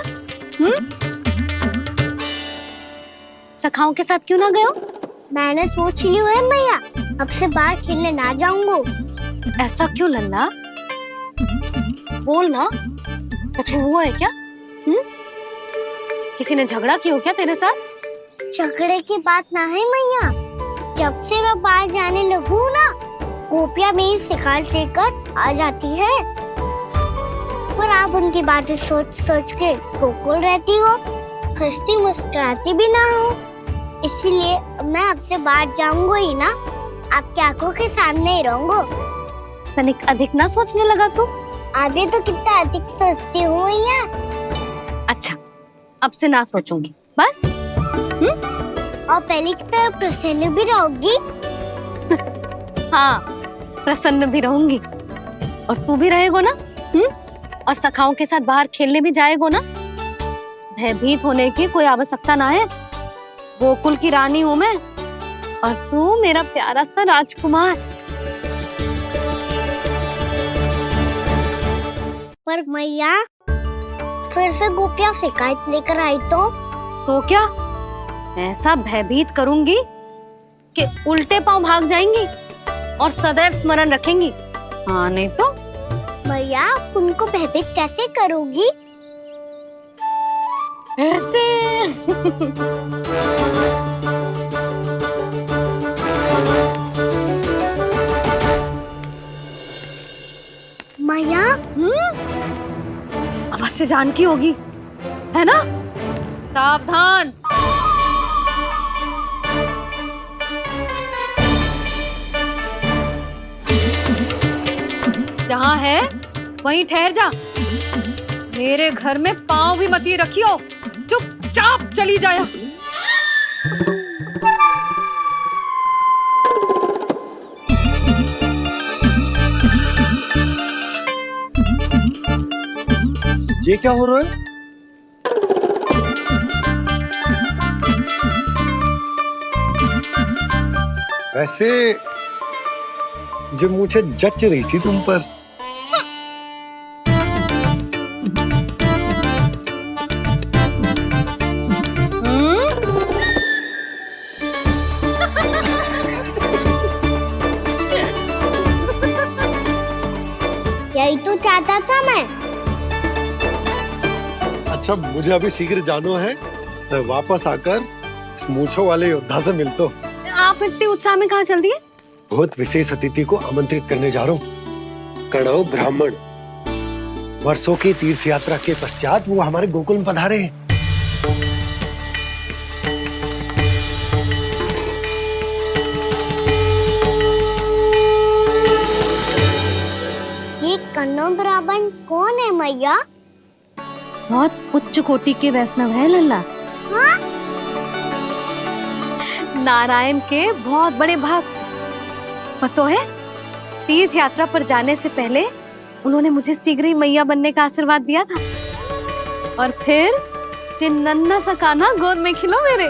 सखाओं के साथ क्यों ना गए हो? मैंने सोच लिया है मैया, अब से बाहर खेलने ना जाऊंगा। ऐसा क्यों लल्ला? बोल ना, कुछ हुआ है क्या? किसी ने झगड़ा किया हो क्या तेरे साथ? झगड़े की बात ना है मैया, जब से मैं बाहर जाने लगू ना, गोपियां मेरी शिकार लेकर आ जाती है, पर आप उनकी बातें सोच सोच के गोकुल रहती हो, हंसती मुस्कुराती भी ना हो। इसलिए मैं आपसे बाहर जाऊंगा ही ना, आपकी आंखों के सामने ही रहूंगा। तनिक अधिक ना सोचने लगा तू? अभी तो कितना अधिक सोचती हूँ मैया। अच्छा, अब से ना सोचूंगी बस। और पहले की तरह प्रसन्न भी रहोगी? हाँ, प्रसन्न भी रहूंगी, और तू भी रहेगा ना? और सखाओं के साथ बाहर खेलने भी जाएगा ना? भयभीत होने की कोई आवश्यकता ना है, गोकुल की रानी हूँ मैं, और तू मेरा प्यारा सा राजकुमार। पर मैया, फिर से गोपियाँ शिकायत लेकर आई तो क्या ऐसा भयभीत करूंगी कि उल्टे पांव भाग जाएंगी और सदैव स्मरण रखेंगी? हाँ नहीं तो मैया उनको भयभीत कैसे करोगी? ऐसे मैया अवश्य जानकी होगी, है ना? सावधान। जहाँ है वहीं ठहर जा। मेरे घर में पाँव भी मत ही रखियो, चुपचाप चली जाया। ये क्या हो रहा है? वैसे जो मुझे जच रही थी तुम पर। यही तो चाहता था मैं। अच्छा मुझे अभी शीघ्र जाना है, मैं वापस आकर इस मूंछों वाले योद्धा से मिलता हूँ। आप इतने उत्साह में कहाँ चल दिए? बहुत विशेष अतिथि को आमंत्रित करने जा रहा हूँ, कणव ब्राह्मण। वर्षों की तीर्थ यात्रा के पश्चात वो हमारे गोकुल में पधारे हैं। ये कन्नौ ब्राह्मण कौन है मैया? बहुत उच्च कोटि के वैष्णव है लल्ला। हाँ? नारायण के बहुत बड़े भक्त। पतो है, तीर्थ यात्रा पर जाने से पहले उन्होंने मुझे शीघ्र ही मैया बनने का आशीर्वाद दिया था, और फिर चिन्नन्ना सा कान्हा गोद में खिलो मेरे।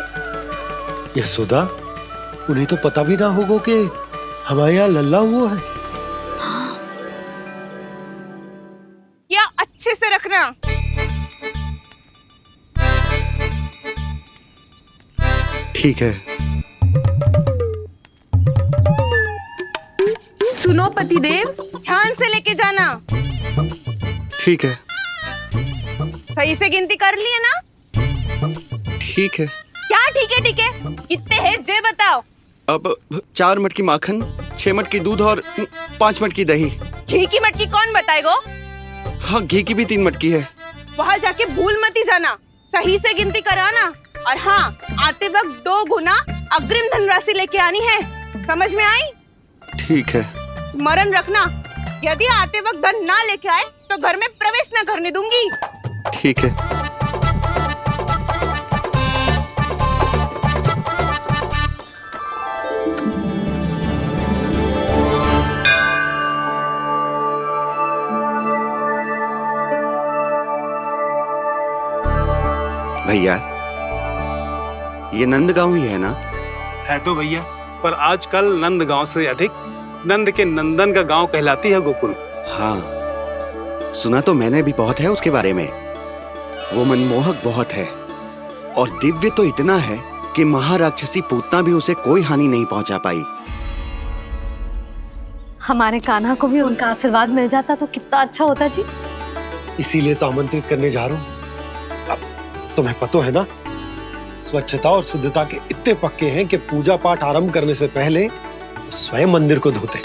यशोदा, उन्हें तो पता भी ना होगा कि हमारे यहाँ लल्ला हुआ है। क्या अच्छे से रखना। ठीक है। सुनो पतिदेव, ध्यान से लेके जाना। ठीक है। सही से गिनती कर लिए ना? ठीक है। क्या ठीक है ठीक है? कितने हैं जे बताओ। अब 4 मटकी माखन, 6 मटकी दूध और 5 मटकी दही। घी की मटकी कौन बताएगा? हाँ, घी की भी 3 मटकी है। वहाँ जाके भूल मत ही जाना, सही से गिनती कराना। और हाँ, आते वक्त 2 गुना अग्रिम धनराशि लेके आनी है, समझ में आई? ठीक है। स्मरण रखना, यदि आते वक्त धन ना लेके आए तो घर में प्रवेश न करने दूंगी। ठीक है। भैया, ये नंदगांव ही है ना? है तो भैया, पर आजकल नंदगांव से अधिक नंद के नंदन का गांव कहलाती है गोकुल। हाँ, सुना तो मैंने भी बहुत है उसके बारे में। वो मनमोहक बहुत है और दिव्य तो इतना है कि महाराक्षसी पूतना भी उसे कोई हानि नहीं पहुंचा पाई। हमारे कान्हा को भी उनका आशीर्वाद मिल जाता तो कितना अच्छा होता जी। इसीलिए तो आमंत्रित करने जा रहा हूँ। अब तुम्हें पता है ना, स्वच्छता और शुद्धता के इतने पक्के हैं कि पूजा पाठ आरंभ करने से पहले स्वयं मंदिर को धोते।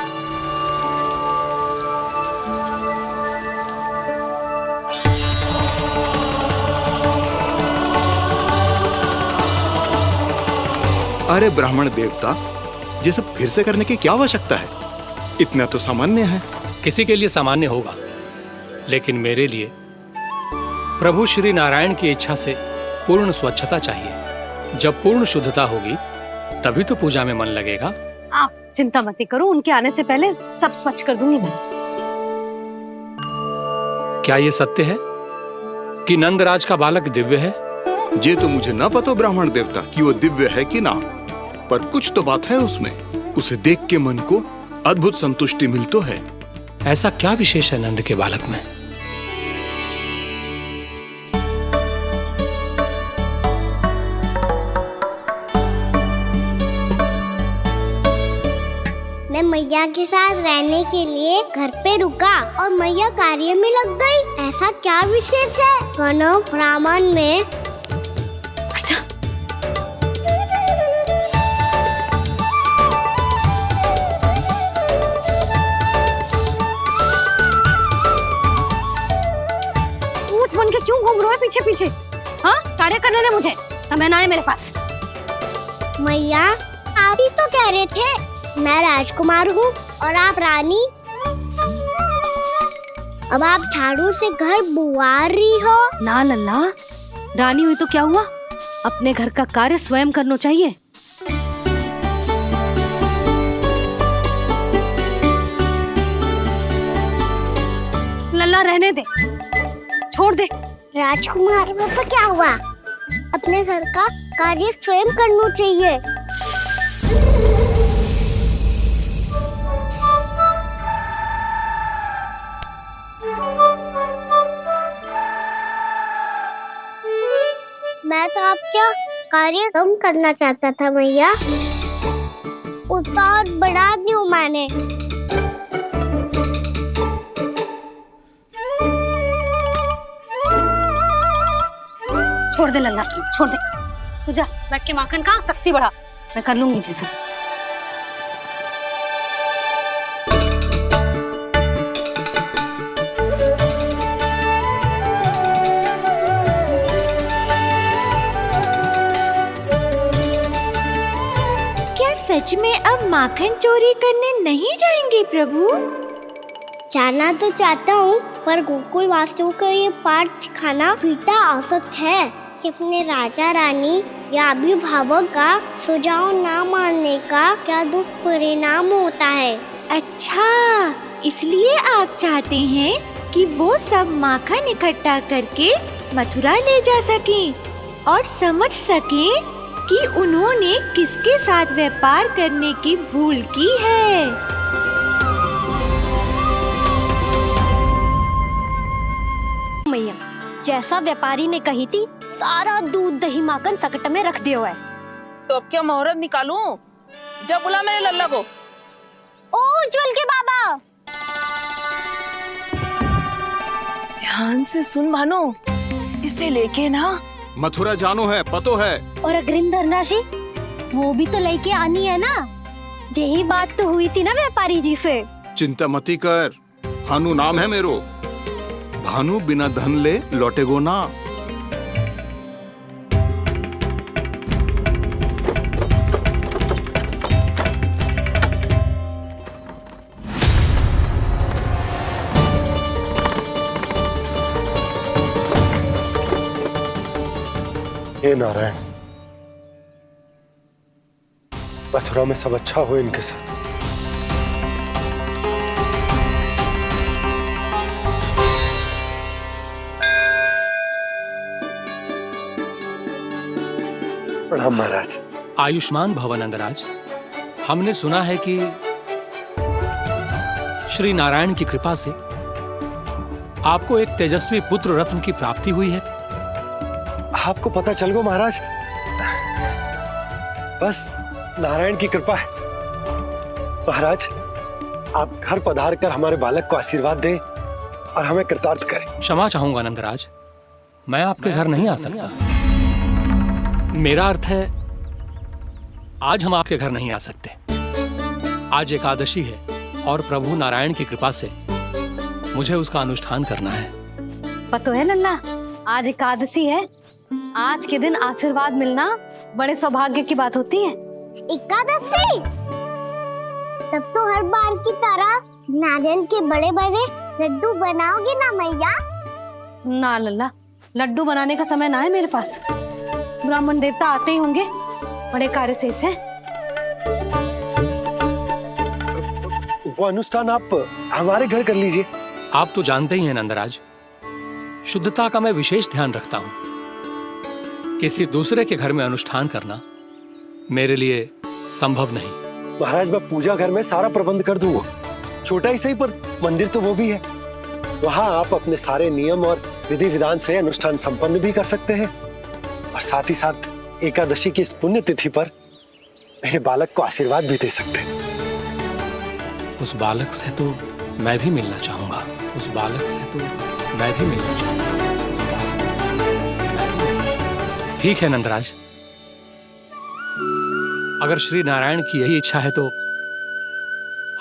अरे ब्राह्मण देवता, ये सब फिर से करने की क्या आवश्यकता है? इतना तो सामान्य है। किसी के लिए सामान्य होगा, लेकिन मेरे लिए प्रभु श्री नारायण की इच्छा से पूर्ण स्वच्छता चाहिए। जब पूर्ण शुद्धता होगी तभी तो पूजा में मन लगेगा। आप चिंता मत करो, उनके आने से पहले सब स्वच्छ कर दूंगी मैं। क्या ये सत्य है कि नंदराज का बालक दिव्य है? ये तो मुझे ना पता ब्राह्मण देवता कि वो दिव्य है कि ना, पर कुछ तो बात है उसमें। उसे देख के मन को अद्भुत संतुष्टि मिलती है। ऐसा क्या विशेष है नंद के बालक में? मैया के साथ रहने के लिए घर पे रुका और मैया कार्य में लग गई। ऐसा क्या विशेष है कनव ब्राह्मण में? अच्छा, ऊंच बन के क्यों घूम रहे हो पीछे पीछे? हाँ, कार्य करने दे मुझे, समय ना है मेरे पास। मैया आप ही तो कह रहे थे मैं राजकुमार हूँ और आप रानी। अब आप झाड़ू से घर बुआर रही हो। ना लल्ला, रानी हुई तो क्या हुआ, अपने घर का कार्य स्वयं करना चाहिए। लल्ला रहने दे, छोड़ दे। राजकुमार में तो क्या हुआ, अपने घर का कार्य स्वयं करना चाहिए। मैं तो आपका कार्य कम करना चाहता था मैया, उत्पाद बढ़ा दूं मैंने। छोड़ दे लल्ला, छोड़ दे। तू जा बैठ के माखन खा, शक्ति बढ़ा, मैं कर लूंगी जैसे। क्या सच में अब माखन चोरी करने नहीं जाएंगे प्रभु? जाना तो चाहता हूँ, पर गोकुल वासियों को ये पाठ सिखाना पिता आवश्यक है कि अपने राजा रानी या अभिभावक का सुझाव ना मानने का क्या दुष्परिणाम होता है। अच्छा, इसलिए आप चाहते हैं कि वो सब माखन इकट्ठा करके मथुरा ले जा सकें और समझ सकें कि उन्होंने किसके साथ व्यापार करने की भूल की है। मैया, जैसा व्यापारी ने कही थी, सारा दूध दही माखन सकट में रख दिया है। तो अब क्या मुहूर्त निकालूं? जब बुला मेरे लल्ला को। ओ उज्जवल के बाबा, ध्यान से सुन भानु, इसे लेके ना मथुरा जानो है, पतो है। और अग्रिम धनराशि वो भी तो लेके आनी है ना। यही बात तो हुई थी ना व्यापारी जी से। चिंता मती कर, भानु नाम है मेरो। भानु बिना धन ले लौटेगो ना। हे नारायण, मथुरा में सब अच्छा हो इनके साथ। प्रणाम महाराज। आयुष्मान भव नंदराज। हमने सुना है कि श्री नारायण की कृपा से आपको एक तेजस्वी पुत्र रत्न की प्राप्ति हुई है। आपको पता चल गो महाराज, बस नारायण की कृपा है। महाराज, आप घर पधार कर हमारे बालक को आशीर्वाद दें और हमें कृतार्थ करें। क्षमा चाहूंगा नंदराज, मैं आपके घर नहीं आ सकता। मेरा अर्थ है, आज हम आपके घर नहीं आ सकते। आज एकादशी है और प्रभु नारायण की कृपा से मुझे उसका अनुष्ठान करना है। पता है लल्ला, आज एकादशी है। आज के दिन आशीर्वाद मिलना बड़े सौभाग्य की बात होती है। एकादशी? तब तो हर बार की तरह नारियल के बड़े बड़े लड्डू बनाओगे ना मैया? ना लल्ला, लड्डू बनाने का समय ना है मेरे पास। ब्राह्मण देवता आते ही होंगे, बड़े कार्य शेष है। वो अनुष्ठान आप हमारे घर कर लीजिए। आप तो जानते ही हैं नंदराज, शुद्धता का मैं विशेष ध्यान रखता हूं। किसी दूसरे के घर में अनुष्ठान करना मेरे लिए संभव नहीं। महाराज, मैं पूजा घर में सारा प्रबंध कर दूंगा। छोटा ही सही, पर मंदिर तो वो भी है। वहां आप अपने सारे नियम और विधि विधान से अनुष्ठान संपन्न भी कर सकते हैं और साथ ही साथ एकादशी की इस पुण्य तिथि पर मेरे बालक को आशीर्वाद भी दे सकते हैं। उस बालक से तो मैं भी मिलना चाहूंगा, उस बालक से तो मैं भी मिलना चाहूंगा। ठीक है नंदराज, अगर श्री नारायण की यही इच्छा है तो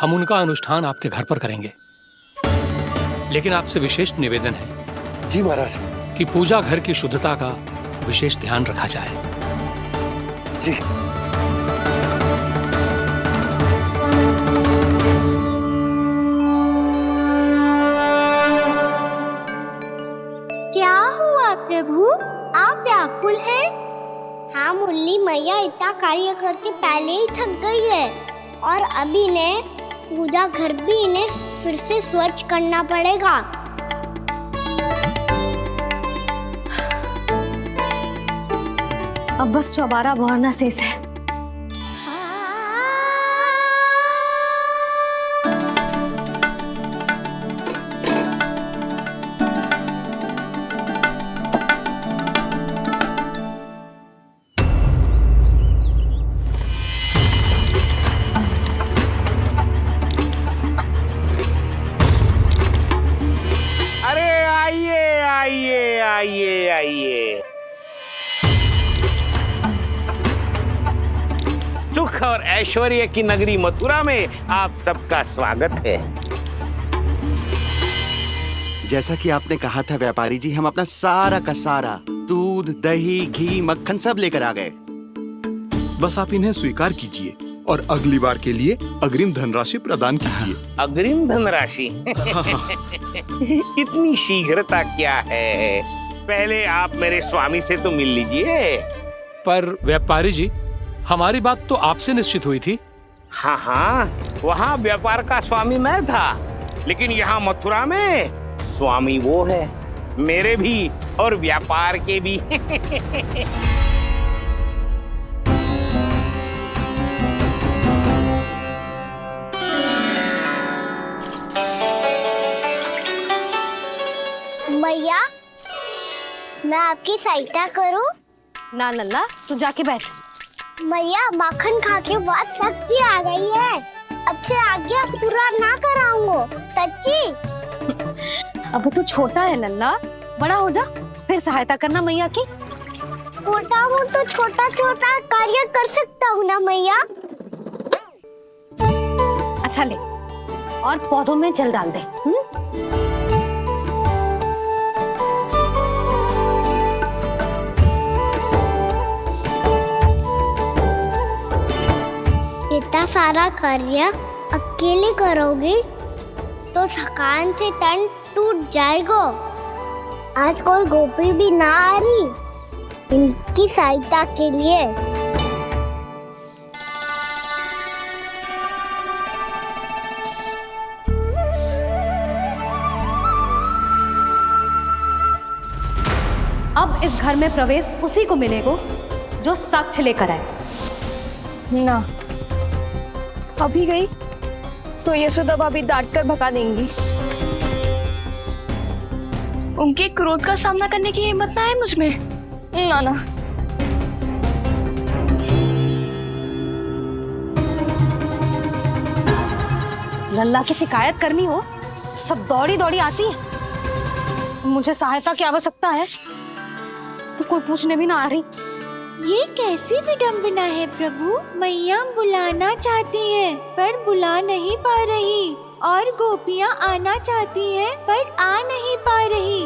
हम उनका अनुष्ठान आपके घर पर करेंगे। लेकिन आपसे विशेष निवेदन है। जी महाराज। कि पूजा घर की शुद्धता का विशेष ध्यान रखा जाए। जी। क्या हुआ प्रभु, आप व्याकुल हैं? हाँ मुरली मैया इतना कार्य करके पहले ही थक गई है और अभी ने पूजा घर भी इन्हें फिर से स्वच्छ करना पड़ेगा। अब बस चौबारा बहाना शेष है। सुख और ऐश्वर्य की नगरी मथुरा में आप सबका स्वागत है। जैसा कि आपने कहा था व्यापारी जी, हम अपना सारा का सारा दूध, दही, घी, मक्खन सब लेकर आ गए। बस आप इन्हें स्वीकार कीजिए और अगली बार के लिए अग्रिम धनराशि प्रदान कीजिए। अग्रिम धनराशि? इतनी शीघ्रता क्या है? पहले आप मेरे स्वामी से तो मिल लीजिए। पर व्यापारी जी, हमारी बात तो आपसे निश्चित हुई थी। हाँ हाँ, वहाँ व्यापार का स्वामी मैं था, लेकिन यहाँ मथुरा में स्वामी वो है, मेरे भी और व्यापार के भी। मैया, मैं आपकी सहायता करूं? ना लल्ला, तू जाके बैठ। मैया, माखन खा के बहुत शक्ति आ गई है। अब से आगे पूरा ना कराऊंगा, सच्ची। अब तू छोटा है लल्ला, बड़ा हो जा फिर सहायता करना मैया की। छोटा हूँ तो छोटा छोटा कार्य कर सकता हूँ ना मैया। अच्छा ले, और पौधों में जल डाल दे। इतना सारा कार्य अकेले करोगे तो थकान से तन टूट जाएगा। आज कोई गोपी भी ना आ रही इनकी सहायता के लिए। अब इस घर में प्रवेश उसी को मिलेगा जो साक्ष्य लेकर आए। ना, अभी गई तो यशोदा भाभी डांट कर भगा देंगी। उनके क्रोध का सामना करने की हिम्मत ना है मुझ में। ना ना। लल्ला की शिकायत करनी हो सब दौड़ी दौड़ी आती है। मुझे सहायता की आवश्यकता है तो कोई पूछने भी ना आ रही। ये कैसी विडंबना है प्रभु। मैया बुलाना चाहती हैं पर बुला नहीं पा रही, और गोपियाँ आना चाहती हैं पर आ नहीं पा रही।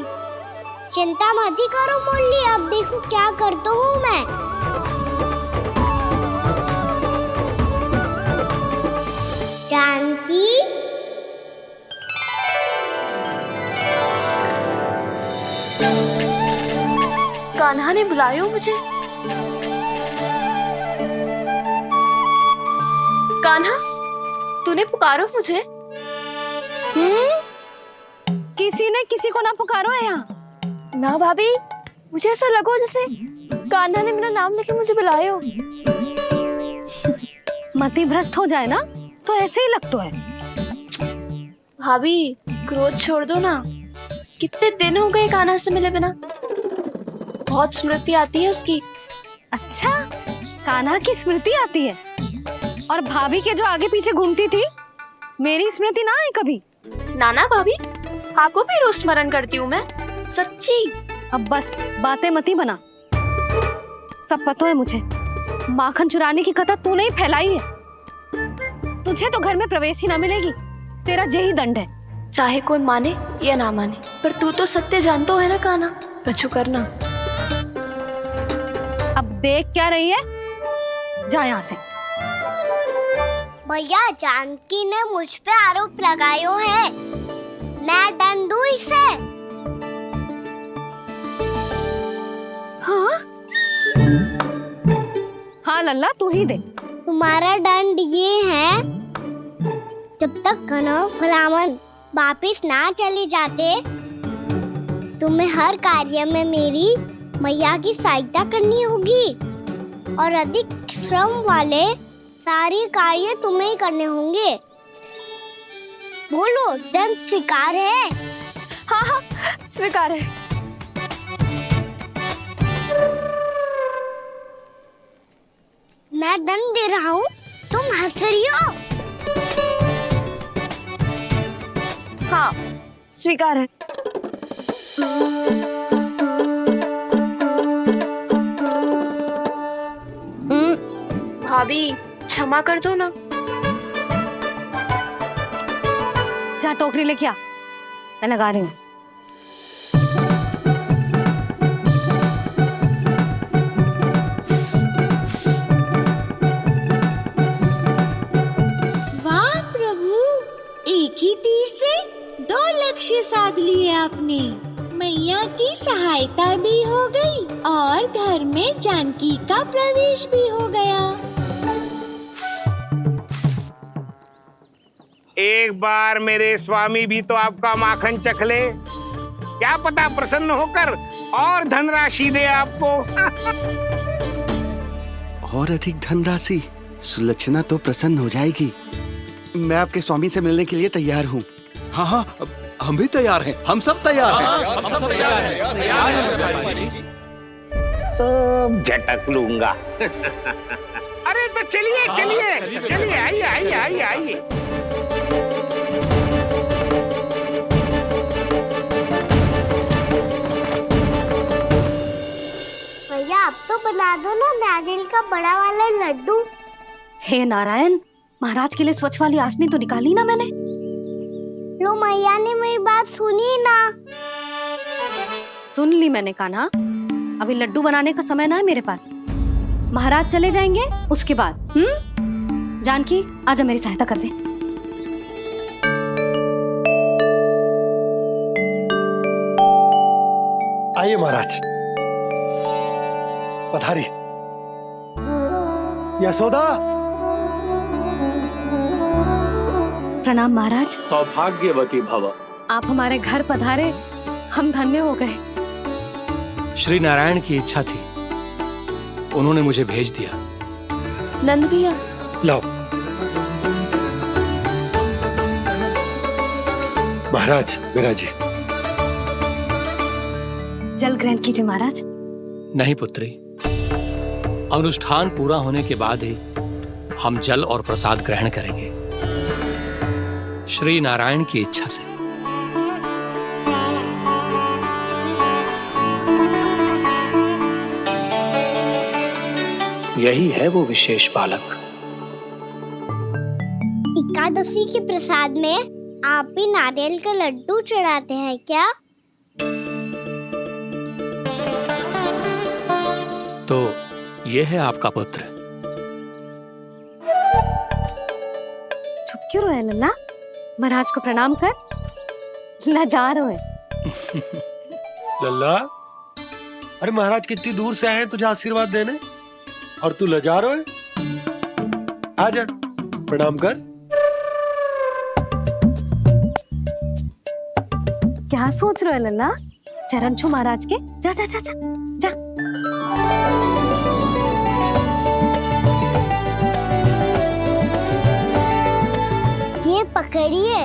चिंता मत ही करो मुरली, अब देखो क्या करता हूँ मैं। जानकी, कान्हा ने बुलाया मुझे। कान्हा, तूने पुकारो मुझे? किसी ने किसी को ना पुकारो है यहाँ। ना भाभी, मुझे ऐसा लगो जैसे कान्हा ने मेरा नाम लेके मुझे बुलाया। मति भ्रष्ट हो जाए ना तो ऐसे ही लगता है। भाभी, क्रोध छोड़ दो ना। कितने दिन हो गए कान्हा से मिले बिना। बहुत स्मृति आती है उसकी। अच्छा, कान्हा की स्मृति आती है? और भाभी के जो आगे पीछे घूमती थी मेरी स्मृति ना आए कभी। नाना भाभी, आपको भी रोज स्मरण करती हूँ मैं, सच्ची। अब बस बातें मती बना, सब पता है मुझे। माखन चुराने की कथा तूने ही फैलाई है। तुझे तो घर में प्रवेश ही ना मिलेगी, तेरा यही दंड है। चाहे कोई माने या ना माने, पर तू तो सत्य जानतो है ना कान्हा, कछु करना। अब देख क्या रही है, जा यहाँ से। भैया, जानकी ने मुझ पे आरोप लगायो है, मैं दंड दूं इसे। हाँ हाँ लल्ला, तू ही दे। तुम्हारा दंड ये है, जब तक कनव ब्राह्मण वापिस ना चले जाते, तुम्हें हर कार्य में मेरी मैया की सहायता करनी होगी और अधिक श्रम वाले सारे कार्य तुम्हें ही करने होंगे। बोलो, दंड स्वीकार है? हाँ हाँ, स्वीकार है। मैं दंड दे रहा हूँ, तुम हंस रही हो? हाँ, स्वीकार है। भाभी, क्षमा कर दो ना। जा टोकरी लेके आ, मैं लगा रही हूँ। वाह प्रभु, एक ही तीर से 2 लक्ष्य साध लिए आपने। मैया की सहायता भी हो गई और घर में जानकी का प्रवेश भी हो गया। एक बार मेरे स्वामी भी तो आपका माखन चख ले, क्या पता प्रसन्न होकर और धनराशि दे आपको। और अधिक धनराशि? सुलक्षणा तो प्रसन्न हो जाएगी। मैं आपके स्वामी से मिलने के लिए तैयार हूँ। हाँ हाँ, हम भी तैयार हैं, हम सब तैयार हैं। हम सब तैयार हैं। सब झटक लूंगा। अरे तो चलिए चलिए चलिए, आइए आइए आइए आइए। भैया, आप तो बना दो ना नारियल का बड़ा वाला लड्डू। हे नारायण, महाराज के लिए स्वच्छ वाली आसनी तो निकाली ना मैंने। लो, मैया ने मेरी बात सुनी ना। सुन ली मैंने कान्हा, अभी लड्डू बनाने का समय ना है मेरे पास। महाराज चले जाएंगे उसके बाद। जानकी, आजा मेरी सहायता कर दे। आइए महाराज, पधारी। यशोदा। प्रणाम महाराज। सौभाग्यवती भव। आप हमारे घर पधारे, हम धन्य हो गए। श्री नारायण की इच्छा थी, उन्होंने मुझे भेज दिया। नंद भैया, लाओ। महाराज, विराजी। जल ग्रहण कीजिए महाराज। नहीं पुत्री, अनुष्ठान पूरा होने के बाद ही हम जल और प्रसाद ग्रहण करेंगे, श्री नारायण की इच्छा से। यही है वो विशेष बालक। एकादशी के प्रसाद में आप भी नारियल का लड्डू चढ़ाते हैं क्या? तो ये है आपका पुत्र। चुप क्यों रोए लल्ला? महाराज को प्रणाम कर, लजा रोए। लल्ला, अरे महाराज कितनी दूर से आए हैं तुझे आशीर्वाद देने, और तू लजा रहा है? आजा, प्रणाम कर। क्या सोच रहे हो लल्ला? चरण छू महाराज के। जा जा जा जा जा। ये पकड़िए।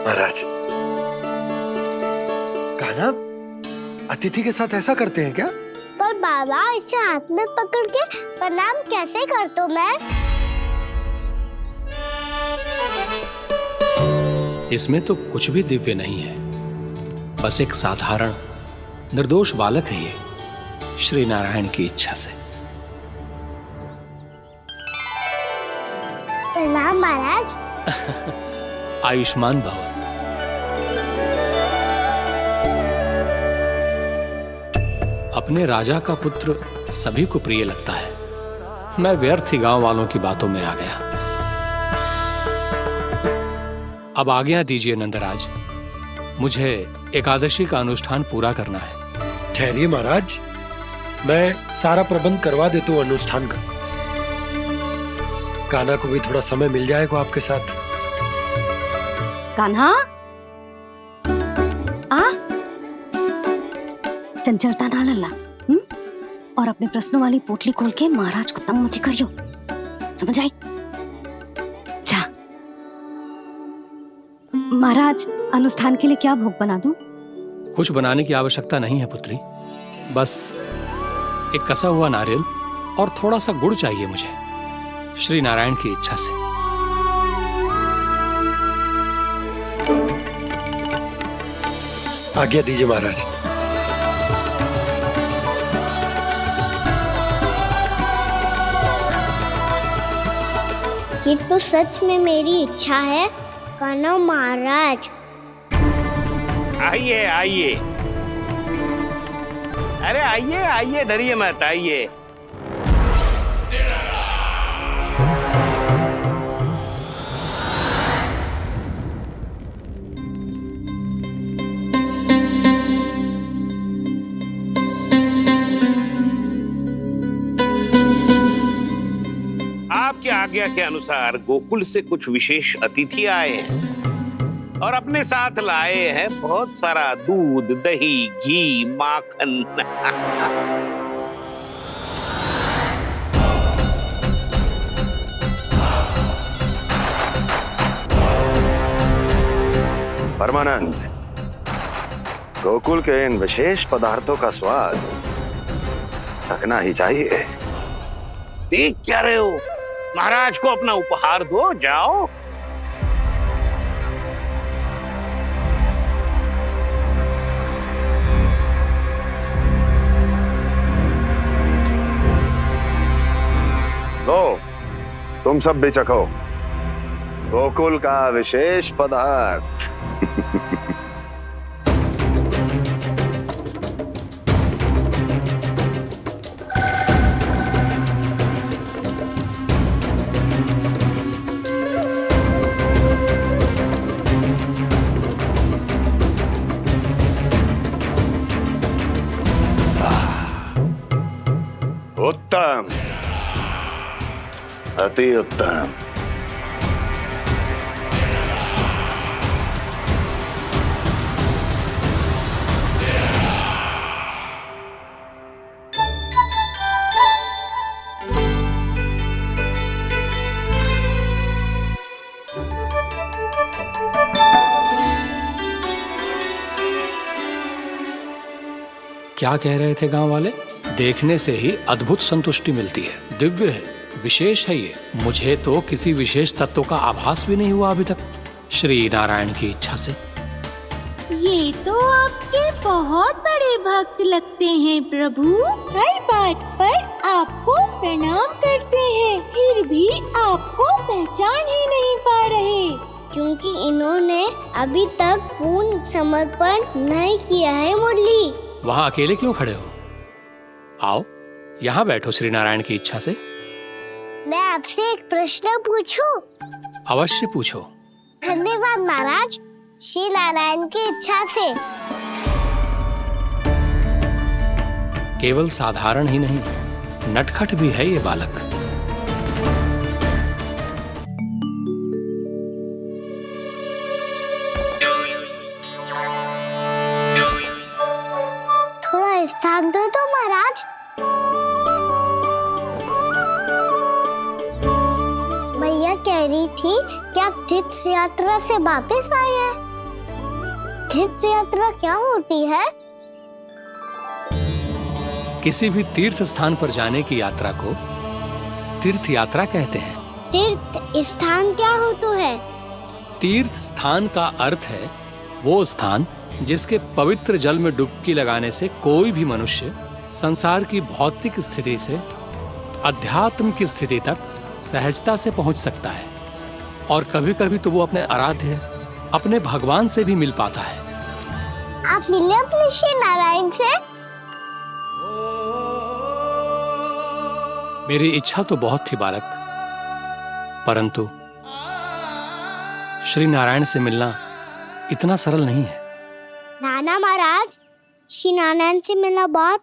महाराज, कान्हा, अतिथि के साथ ऐसा करते हैं क्या? पर बाबा, इसे हाथ में पकड़ के प्रणाम कैसे करता हूँ मैं? इसमें तो कुछ भी दिव्य नहीं है, बस एक साधारण निर्दोष बालक है ये, श्री नारायण की इच्छा से। प्रणाम महाराज। आयुष्मान भव। अपने राजा का पुत्र सभी को प्रिय लगता है। मैं व्यर्थ ही गांव वालों की बातों में आ गया। अब आज्ञा दीजिए नंदराज, मुझे एकादशी का अनुष्ठान पूरा करना है। ठहरिए महाराज, मैं सारा प्रबंध करवा देता हूँ अनुष्ठान का। कान्हा को भी थोड़ा समय मिल जाएगा आपके साथ। कान्हा, आ चंचलता ना लल्ला, और अपने प्रश्नों वाली पोटली खोल के महाराज को तंग मत करियो, समझ आई? जा महाराज, अनुष्ठान के लिए क्या भोग बना दूं? कुछ बनाने की आवश्यकता नहीं है पुत्री, बस एक कसा हुआ नारियल और थोड़ा सा गुड़ चाहिए मुझे, श्री नारायण की इच्छा से। आज्ञा दीजिए महाराज। ये तो सच में मेरी इच्छा है कान्हा महाराज। आइए आइए, अरे आइए आइए, डरिए मत, आइए। आपकी आज्ञा के अनुसार गोकुल से कुछ विशेष अतिथि आए हैं और अपने साथ लाए हैं बहुत सारा दूध, दही, घी, माखन। परमानंद, गोकुल के इन विशेष पदार्थों का स्वाद चखना ही चाहिए। देख क्या रहे हो? महाराज को अपना उपहार दो, जाओ। लो, तुम सब भी चखो गोकुल का विशेष पदार्थ। उत्तम, अति उत्तम। क्या कह रहे थे गांव वाले? देखने से ही अद्भुत संतुष्टि मिलती है, दिव्य है, विशेष है ये। मुझे तो किसी विशेष तत्व का आभास भी नहीं हुआ अभी तक, श्री नारायण की इच्छा से। ये तो आपके बहुत बड़े भक्त लगते हैं प्रभु। हर बात पर आपको प्रणाम करते हैं, फिर भी आपको पहचान ही नहीं पा रहे। क्योंकि इन्होंने अभी तक पूर्ण समर्पण नहीं किया है मुरली। वहां अकेले क्यों खड़े हो? आओ यहाँ बैठो श्री नारायण की इच्छा से। मैं आपसे एक प्रश्न पूछूं? अवश्य पूछो। धन्यवाद महाराज, श्री नारायण की इच्छा से। केवल साधारण ही नहीं, नटखट भी है ये बालक। थोड़ा स्थान दो तो महाराज। भैया कह रही थी कि आप तीर्थ यात्रा से वापस आए हैं। तीर्थ यात्रा क्या होती है? किसी भी तीर्थ स्थान पर जाने की यात्रा को तीर्थ यात्रा कहते हैं। तीर्थ स्थान क्या होता है? तीर्थ स्थान का अर्थ है वो स्थान जिसके पवित्र जल में डुबकी लगाने से कोई भी मनुष्य संसार की भौतिक स्थिति से अध्यात्म की स्थिति तक सहजता से पहुंच सकता है, और कभी कभी तो वो अपने आराध्य अपने भगवान से भी मिल पाता है। आप मिले अपने श्री नारायण से? मेरी इच्छा तो बहुत थी बालक, परंतु श्री नारायण से मिलना इतना सरल नहीं है। नाना महाराज, श्री नारायण से मिलना बहुत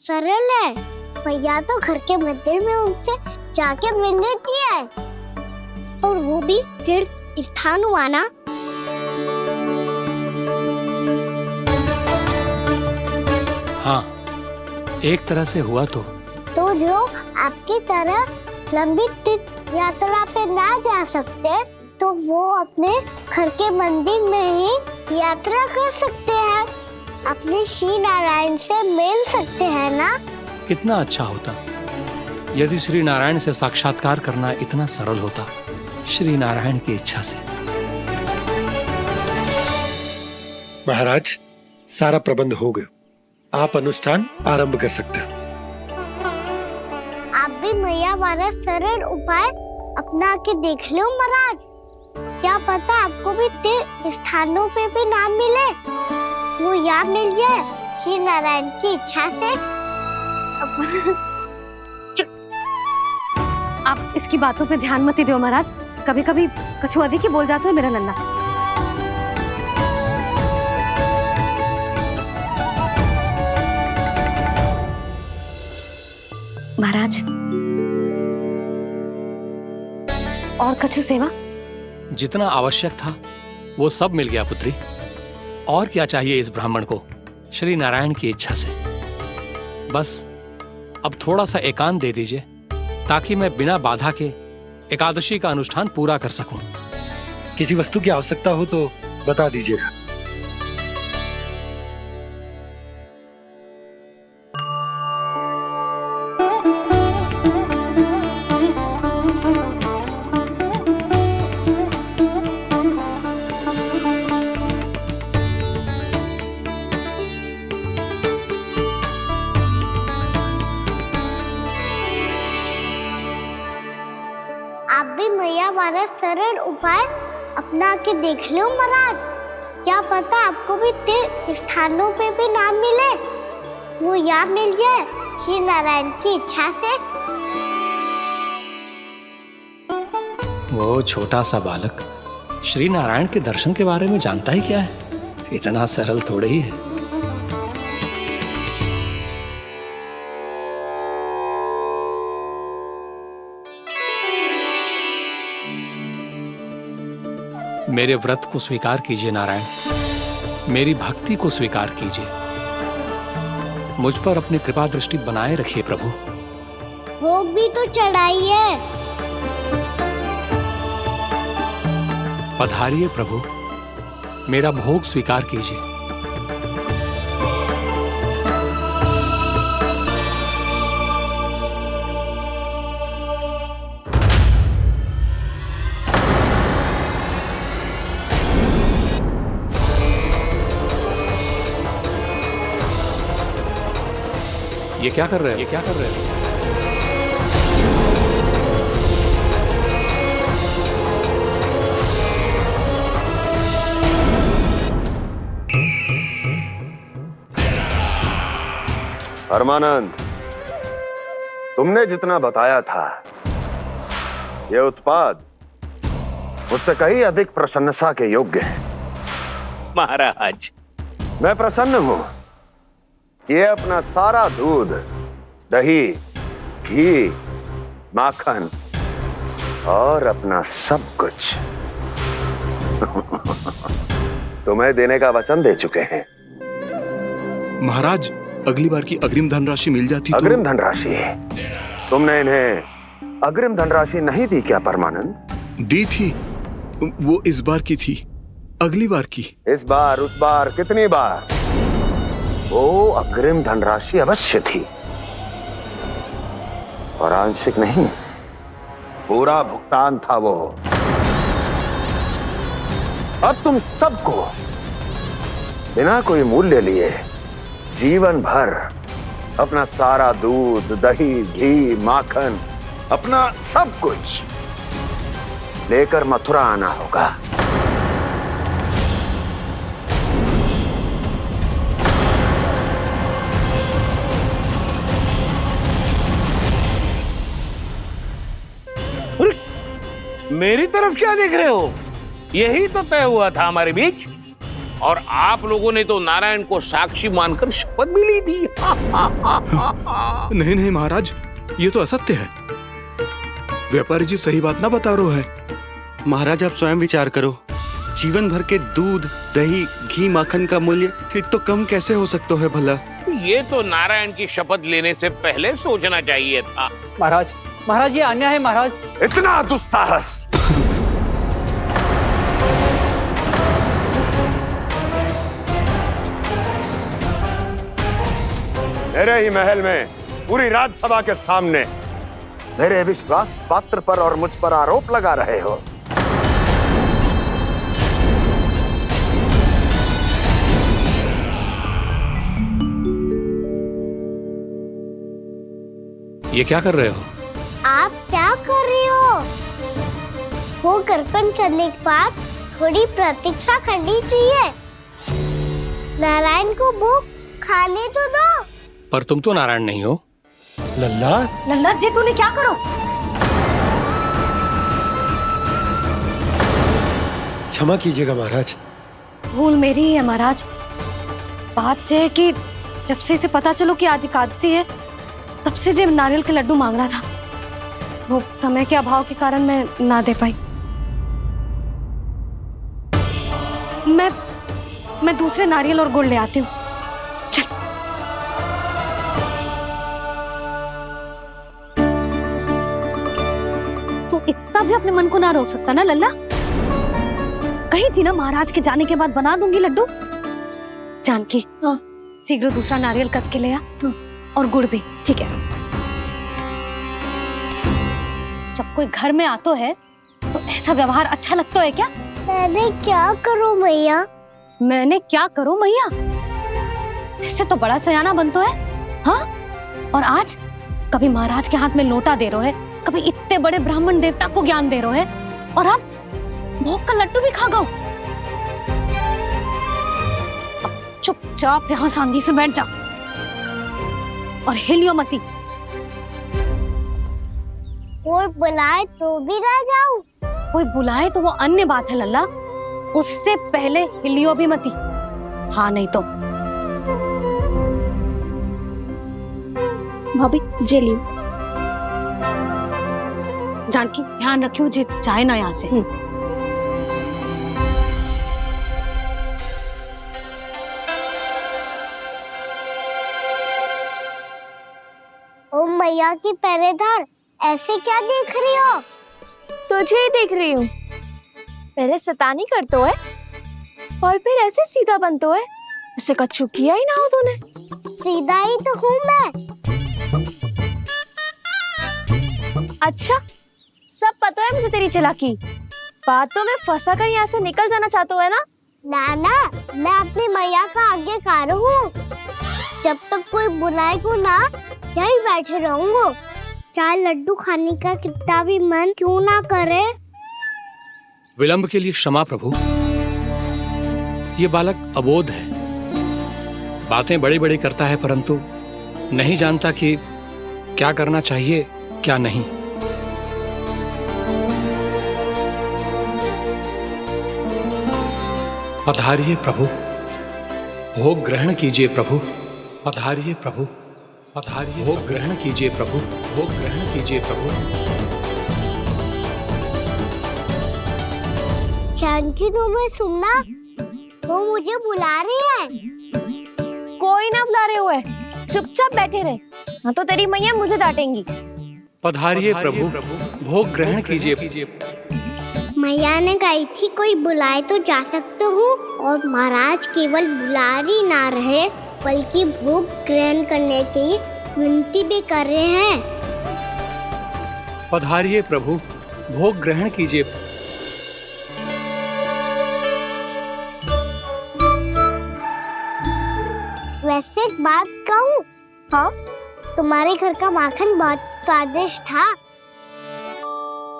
सरल है। भैया तो घर के मंदिर में उनसे जाके मिल लेती है, और वो भी तीर्थ स्थान हुआ ना। हाँ, एक तरह से हुआ तो जो आपकी तरह लंबी तीर्थ यात्रा पे ना जा सकते, तो वो अपने घर के मंदिर में ही यात्रा कर सकते हैं, अपने श्री नारायण से मिल सकते हैं ना। कितना अच्छा होता यदि श्री नारायण से साक्षात्कार करना इतना सरल होता, श्री नारायण की इच्छा से। महाराज, सारा प्रबंध हो गया, आप अनुष्ठान आरंभ कर सकते हैं। आप भी मैया वाला सरल उपाय अपना के देख लो महाराज। क्या पता आपको भी तीर्थ स्थानों पे भी नाम मिले, वो याद मिल जाए श्री नारायण की इच्छा से। आप इसकी बातों पे ध्यान मत दो महाराज, कभी कभी कछु अधिक ही बोल जाते हो मेरा नन्ना। महाराज, और कछु सेवा? जितना आवश्यक था वो सब मिल गया पुत्री। और क्या चाहिए इस ब्राह्मण को श्री नारायण की इच्छा से? बस अब थोड़ा सा एकांत दे दीजिए, ताकि मैं बिना बाधा के एकादशी का अनुष्ठान पूरा कर सकूं। किसी वस्तु की आवश्यकता हो तो बता दीजिएगा। आप भी मैया वाला सरल उपाय अपना के देख लो महाराज। क्या पता आपको भी तीर्थ स्थानों पे भी नाम मिले, वो याद मिल जाए श्री नारायण की इच्छा से। वो छोटा सा बालक श्री नारायण के दर्शन के बारे में जानता ही क्या है? इतना सरल थोड़े ही है। मेरे व्रत को स्वीकार कीजिए नारायण, मेरी भक्ति को स्वीकार कीजिए, मुझ पर अपनी कृपा दृष्टि बनाए रखिए प्रभु। भोग भी तो चढ़ाई है। पधारिए प्रभु, मेरा भोग स्वीकार कीजिए। ये क्या कर रहे हैं? ये क्या कर रहे हैं? परमानंद, तुमने जितना बताया था, यह उत्पाद मुझसे कहीं अधिक प्रशंसा के योग्य है। महाराज, मैं प्रसन्न हूं। ये अपना सारा दूध, दही, घी, माखन और अपना सब कुछ तुम्हें देने का वचन दे चुके हैं। महाराज, अगली बार की अग्रिम धनराशि मिल जाती तो। अग्रिम धनराशि? तुमने इन्हें अग्रिम धनराशि नहीं दी क्या परमानंद? दी थी, वो इस बार की थी, अगली बार की। इस बार, उस बार, कितनी बार? वो अग्रिम धनराशि अवश्य थी। और आंशिक नहीं, पूरा भुगतान था वो। अब तुम सबको बिना कोई मूल्य लिए जीवन भर अपना सारा दूध, दही, घी, माखन, अपना सब कुछ लेकर मथुरा आना होगा। मेरी तरफ क्या देख रहे हो? यही तो तय हुआ था हमारे बीच, और आप लोगों ने तो नारायण को साक्षी मानकर शपथ भी ली थी। नहीं नहीं महाराज, ये तो असत्य है। व्यापारी जी सही बात ना बता रहे है। महाराज आप स्वयं विचार करो, जीवन भर के दूध, दही, घी, माखन का मूल्य तो कम कैसे हो सकता है भला? ये तो नारायण की शपथ लेने से पहले सोचना चाहिए था। महाराज, महाराज ये अन्याय है महाराज। इतना दुस्साहस! मेरे ही महल में पूरी राजसभा के सामने मेरे विश्वास पात्र पर और मुझ पर आरोप लगा रहे हो। ये क्या कर रहे हो? आप क्या कर रहे हो? वो करकन चलने के बाद थोड़ी प्रतीक्षा करनी चाहिए। नारायण को भूख खाने तो दो। पर तुम तो नारायण नहीं हो। लल्ला, लल्ला जी तूने क्या करो? क्षमा कीजिएगा महाराज। भूल मेरी ही है महाराज। बात यह है कि जब से इसे पता चलो कि आज एकादशी है, तब से जब नारियल के लड्डू मांग रहा था, वो समय के अभाव के कारण मैं ना दे पाई। मैं दूसरे नारियल और गुड़ ले आती हूँ। चल। तू इतना भी अपने मन को ना रोक सकता ना लल्ला? कही थी ना महाराज के जाने के बाद बना दूंगी लड्डू। जानकी, शीघ्र दूसरा नारियल कस के ले आ, और गुड़ भी। ठीक है। जब कोई घर में आतो है तो ऐसा व्यवहार अच्छा लगता है क्या? मैंने क्या करूं मैया? मैंने क्या करूं मैया? इससे तो बड़ा सयाना बनतो है। हाँ? और आज कभी महाराज के हाथ में लोटा दे रहे है, कभी इतने बड़े ब्राह्मण देवता को ज्ञान दे रहे है, और अब भोग का लड्डू भी खा गो। चुपचाप यहाँ शांति से बैठ जा और हिलियो मती। कोई बुलाए तो भी ना जाऊं? कोई बुलाए तो वो अन्य बात है लल्ला, उससे पहले हिलियो भी मती। हाँ नहीं तो। भाभी जे लियो। जानकी ध्यान रखियो जे चाहे ना यहाँ से। ओ मैया की पहरेदार, ऐसे क्या देख रही हो? तुझे ही देख रही हूँ। पहले शैतानी करतो है और फिर ऐसे सीधा बनतो है। ऐसे कछु किया ही ना हो तूने। सीधा ही तो हूँ मैं। अच्छा, सब पता है मुझे तेरी चालाकी। बातों में फंसा कर यहाँ से निकल जाना चाहते है ना? ना, मैं अपनी मैया का आज्ञाकार हूँ। जब तक कोई बुलाए को ना, यही बैठे रहूंगा। चाहे लड्डू खाने का कितना भी मन क्यों ना करे। विलंब के लिए क्षमा प्रभु। ये बालक अबोध है, बातें बड़ी बड़ी करता है, परंतु नहीं जानता कि क्या करना चाहिए क्या नहीं। पधारिए प्रभु, भोग ग्रहण कीजिए प्रभु। पधारिए प्रभु, पधारिए। भोग ग्रहण कीजिए प्रभु, भोग ग्रहण कीजिए प्रभु। जानकी तुम्हें सुनना, वो मुझे बुला रही है। कोई ना बुला रहे हुए, चुपचाप बैठे रहे, हाँ तो तेरी मैया मुझे डांटेंगी। पधारिए प्रभु, भोग ग्रहण कीजिए। मैया ने कही थी कोई बुलाए तो जा सकते हूँ, और महाराज केवल बुला ही ना रहे बल्कि भोग ग्रहण करने की विनती भी कर रहे हैं। पधारिए प्रभु, भोग ग्रहण कीजिए। वैसे एक बात कहूँ? हाँ? तुम्हारे घर का माखन बहुत स्वादिष्ट था।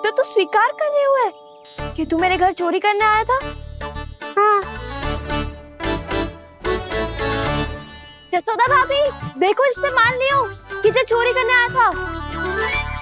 तो तू स्वीकार कर रहे हुए कि तू मेरे घर चोरी करने आया था? हाँ। जसोदा भाभी, देखो इसने मान लिया कि जो चोरी करने आया था।